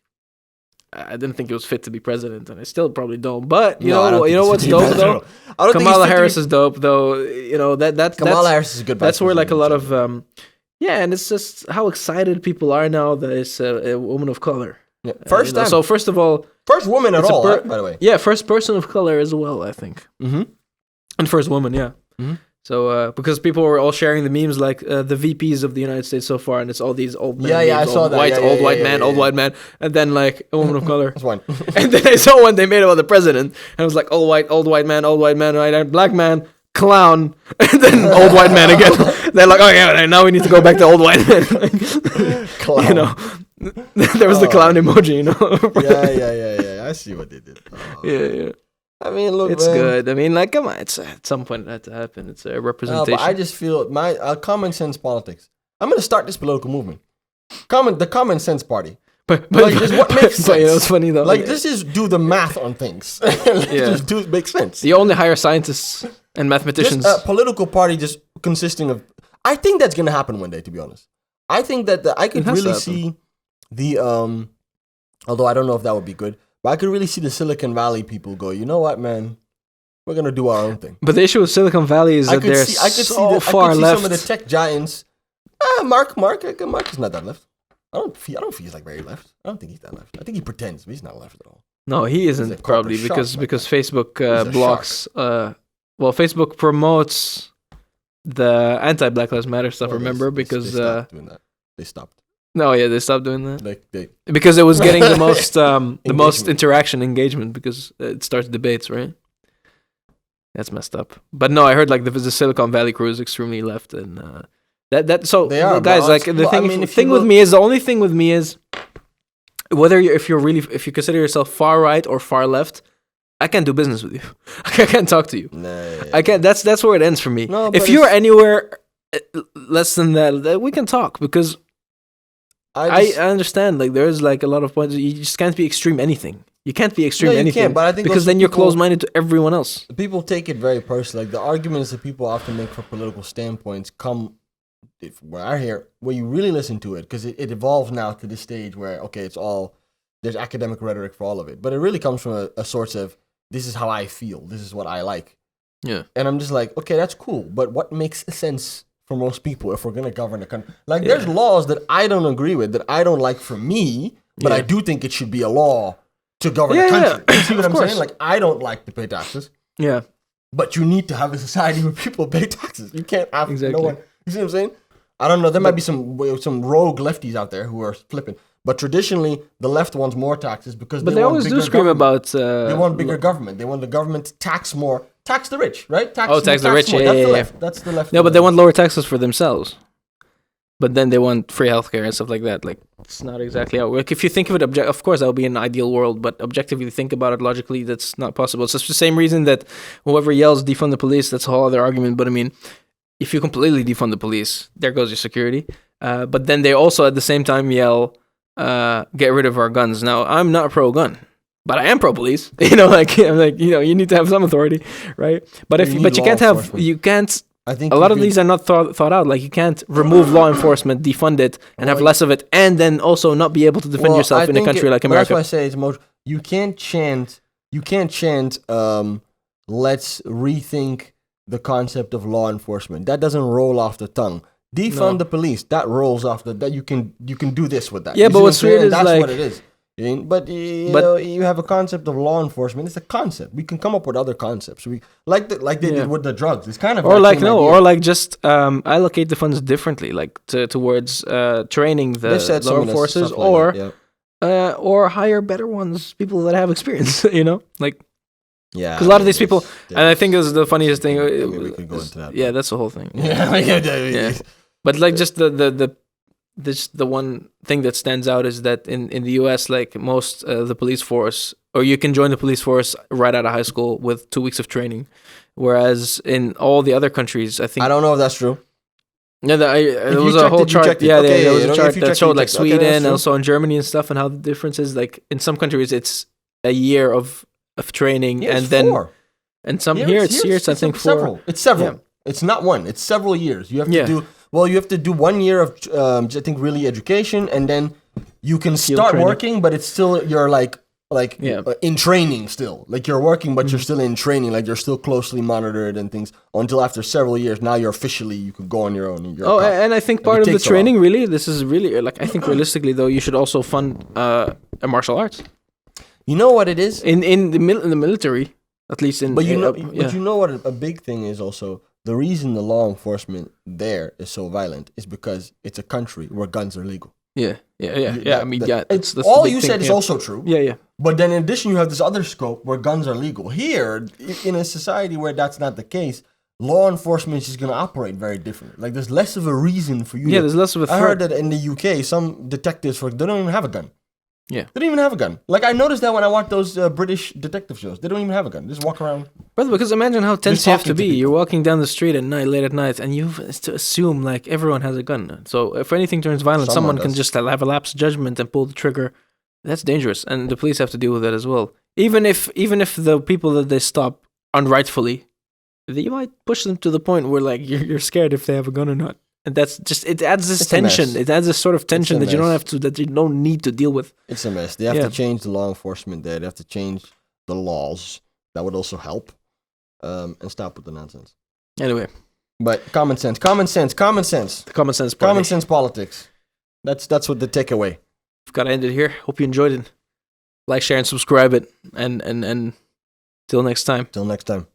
Speaker 3: I didn't think he was fit to be president, and I still probably don't. But you know what's dope though? Kamala Harris is dope though. You know that's
Speaker 2: Kamala Harris is a good.
Speaker 3: That's where like a lot of. Yeah, and it's just how excited people are now that it's a woman of color.
Speaker 2: Yeah. First time.
Speaker 3: So first of all...
Speaker 2: First woman at all, by the way.
Speaker 3: Yeah, first person of color as well, I think.
Speaker 2: Mm-hmm.
Speaker 3: And first woman, yeah.
Speaker 2: Mm-hmm.
Speaker 3: So, because people were all sharing the memes like the VPs of the United States so far, and it's all these old men.
Speaker 2: Yeah, I saw that.
Speaker 3: Old white man, and then like a woman of color.
Speaker 2: That's one.
Speaker 3: And then I saw one they made about the president, and it was like old white man, black man, clown, and then old white man again. They're like, oh yeah, now we need to go back to old white man.
Speaker 2: Clown.
Speaker 3: You know, there was the clown emoji. You know.
Speaker 2: Yeah. I see what they did.
Speaker 3: Yeah.
Speaker 2: I mean, look,
Speaker 3: it's good. I mean, like, come on, it's at some point that to happen. It's a representation.
Speaker 2: But I just feel my common sense politics. I'm gonna start this political movement. The common sense party.
Speaker 3: But
Speaker 2: like, just what makes sense.
Speaker 3: But, you know, it's funny though.
Speaker 2: Like, this is do the math on things. Just do make sense.
Speaker 3: You only hire scientists and mathematicians.
Speaker 2: Just a political party just consisting of. I think that's gonna happen one day. To be honest, I think that I could really see the although I don't know if that would be good, but I could really see the Silicon Valley people go. You know what, man? We're gonna do our own thing.
Speaker 3: But the issue with Silicon Valley is that they're so far left.
Speaker 2: Some of the tech giants. Mark is not that left. I don't feel he's like very left. I don't think he's that left. I think he pretends, but he's not left at all.
Speaker 3: No, he isn't probably because Facebook blocks. Well, Facebook promotes the anti-Black Lives Matter stuff. Remember, because
Speaker 2: they stopped doing that. They stopped.
Speaker 3: No, yeah, they stopped doing that.
Speaker 2: They
Speaker 3: because it was getting the most most engagement because it starts debates, right? That's messed up. But no, I heard like the Silicon Valley crew is extremely left and. So
Speaker 2: they are,
Speaker 3: guys, like the only thing with me is whether if you consider yourself far right or far left, I can't do business with you. I can't talk to you. I can't. That's where it ends for me. No, if you're anywhere less than that, we can talk because I understand. Like there's like a lot of points. You just can't be extreme anything. You can't be extreme anything.
Speaker 2: Can't, but I think
Speaker 3: because then you're closed-minded to everyone else.
Speaker 2: People take it very personally. Like the arguments that people often make for political standpoints come where you really listen to it, because it evolves now to this stage where there's academic rhetoric for all of it, but it really comes from a source of, this is how I feel, this is what I like.
Speaker 3: Yeah.
Speaker 2: And I'm just like, okay, that's cool, but what makes sense for most people if we're gonna govern a country? Like, there's laws that I don't agree with, that I don't like for me, but I do think it should be a law to govern a country. You see what I'm saying? Like, I don't like to pay taxes.
Speaker 3: Yeah.
Speaker 2: But you need to have a society where people pay taxes. You can't have no one. You see what I'm saying? I don't know. There might be some rogue lefties out there who are flipping. But traditionally, the left wants more taxes because
Speaker 3: they always do scream about.
Speaker 2: They want bigger government. They want the government to tax more. Tax the rich, right?
Speaker 3: Tax the rich.
Speaker 2: More. That's the left. That's the left.
Speaker 3: No, but they want lower taxes for themselves. But then they want free healthcare and stuff like that. Like, it's not exactly how. Like, if you think of it, of course, that would be an ideal world. But objectively, think about it logically, that's not possible. It's just the same reason that whoever yells defund the police, that's a whole other argument. But I mean, if you completely defund the police, there goes your security. But then they also at the same time yell, get rid of our guns. Now, I'm not pro-gun, but I am pro-police. I'm like, you need to have some authority, right? But you can't. I think a lot of these are not thought out. Like, you can't remove law enforcement, defund it, and have less of it, and then also not be able to defend yourself in a country like America.
Speaker 2: That's why I say you can't chant. Let's rethink the concept of law enforcement. That doesn't roll off the tongue. Defund the police. That rolls off that you can do this with that.
Speaker 3: Yeah, but what's weird is
Speaker 2: that's
Speaker 3: like,
Speaker 2: what it is. But you have a concept of law enforcement. It's a concept. We can come up with other concepts. We they did with the drugs. It's kind of
Speaker 3: just allocate the funds differently, like towards training the law forces, or hire better ones, people that have experience. Like. Yeah, because a lot of these people, and I think this is the funniest thing.
Speaker 2: We could go into that.
Speaker 3: Yeah, that's the whole thing.
Speaker 2: Yeah.
Speaker 3: But like, just the one thing that stands out is that in the US, like most the police force, or you can join the police force right out of high school with 2 weeks of training, whereas in all the other countries, I think
Speaker 2: I don't know if that's true.
Speaker 3: Yeah, there was a whole chart. Yeah, there was a chart that showed like Sweden, and also in Germany and stuff, and how the difference is. Like in some countries, it's a year of training, and then 4. And some here it's I think
Speaker 2: several. 4. It's several. Yeah. It's not one. It's several years. You have to do. Well, you have to do 1 year of I think really education, and then you can start working, but it's still you're like in training still. Like you're working, but you're still in training. Like you're still closely monitored and things until after several years. Now you can go on your own.
Speaker 3: And I think part of the training really, this is really like I think realistically though, you should also fund martial arts.
Speaker 2: You know what it is
Speaker 3: in the military, at least in.
Speaker 2: But you know what a big thing is also. The reason the law enforcement there is so violent is because it's a country where guns are legal.
Speaker 3: Yeah. I mean,
Speaker 2: that's all you said is also true.
Speaker 3: Yeah.
Speaker 2: But then in addition, you have this other scope where guns are legal. Here, in a society where that's not the case, law enforcement is just going to operate very differently. Like there's less of a reason for you.
Speaker 3: Yeah, there's less of a threat.
Speaker 2: I heard that in the UK, some detectives they don't even have a gun.
Speaker 3: Yeah.
Speaker 2: They don't even have a gun. Like, I noticed that when I watch those British detective shows. They don't even have a gun. They just walk around.
Speaker 3: Brother, because imagine how tense you have to be. You're walking down the street at night, late at night, and you have to assume, like, everyone has a gun. So if anything turns violent, someone can just have a lapse of judgment and pull the trigger. That's dangerous. And the police have to deal with that as well. Even if the people that they stop unrightfully, you might push them to the point where, like, you're scared if they have a gun or not. And that's just, it adds this tension. It adds this sort of tension that you don't need to deal with.
Speaker 2: It's a mess. They have to change the law enforcement there. They have to change the laws. That would also help. And stop with the nonsense.
Speaker 3: Anyway.
Speaker 2: But common sense politics. That's what the takeaway.
Speaker 3: We've got to end it here. Hope you enjoyed it. Like, share, and subscribe it. And till next time.
Speaker 2: Till next time.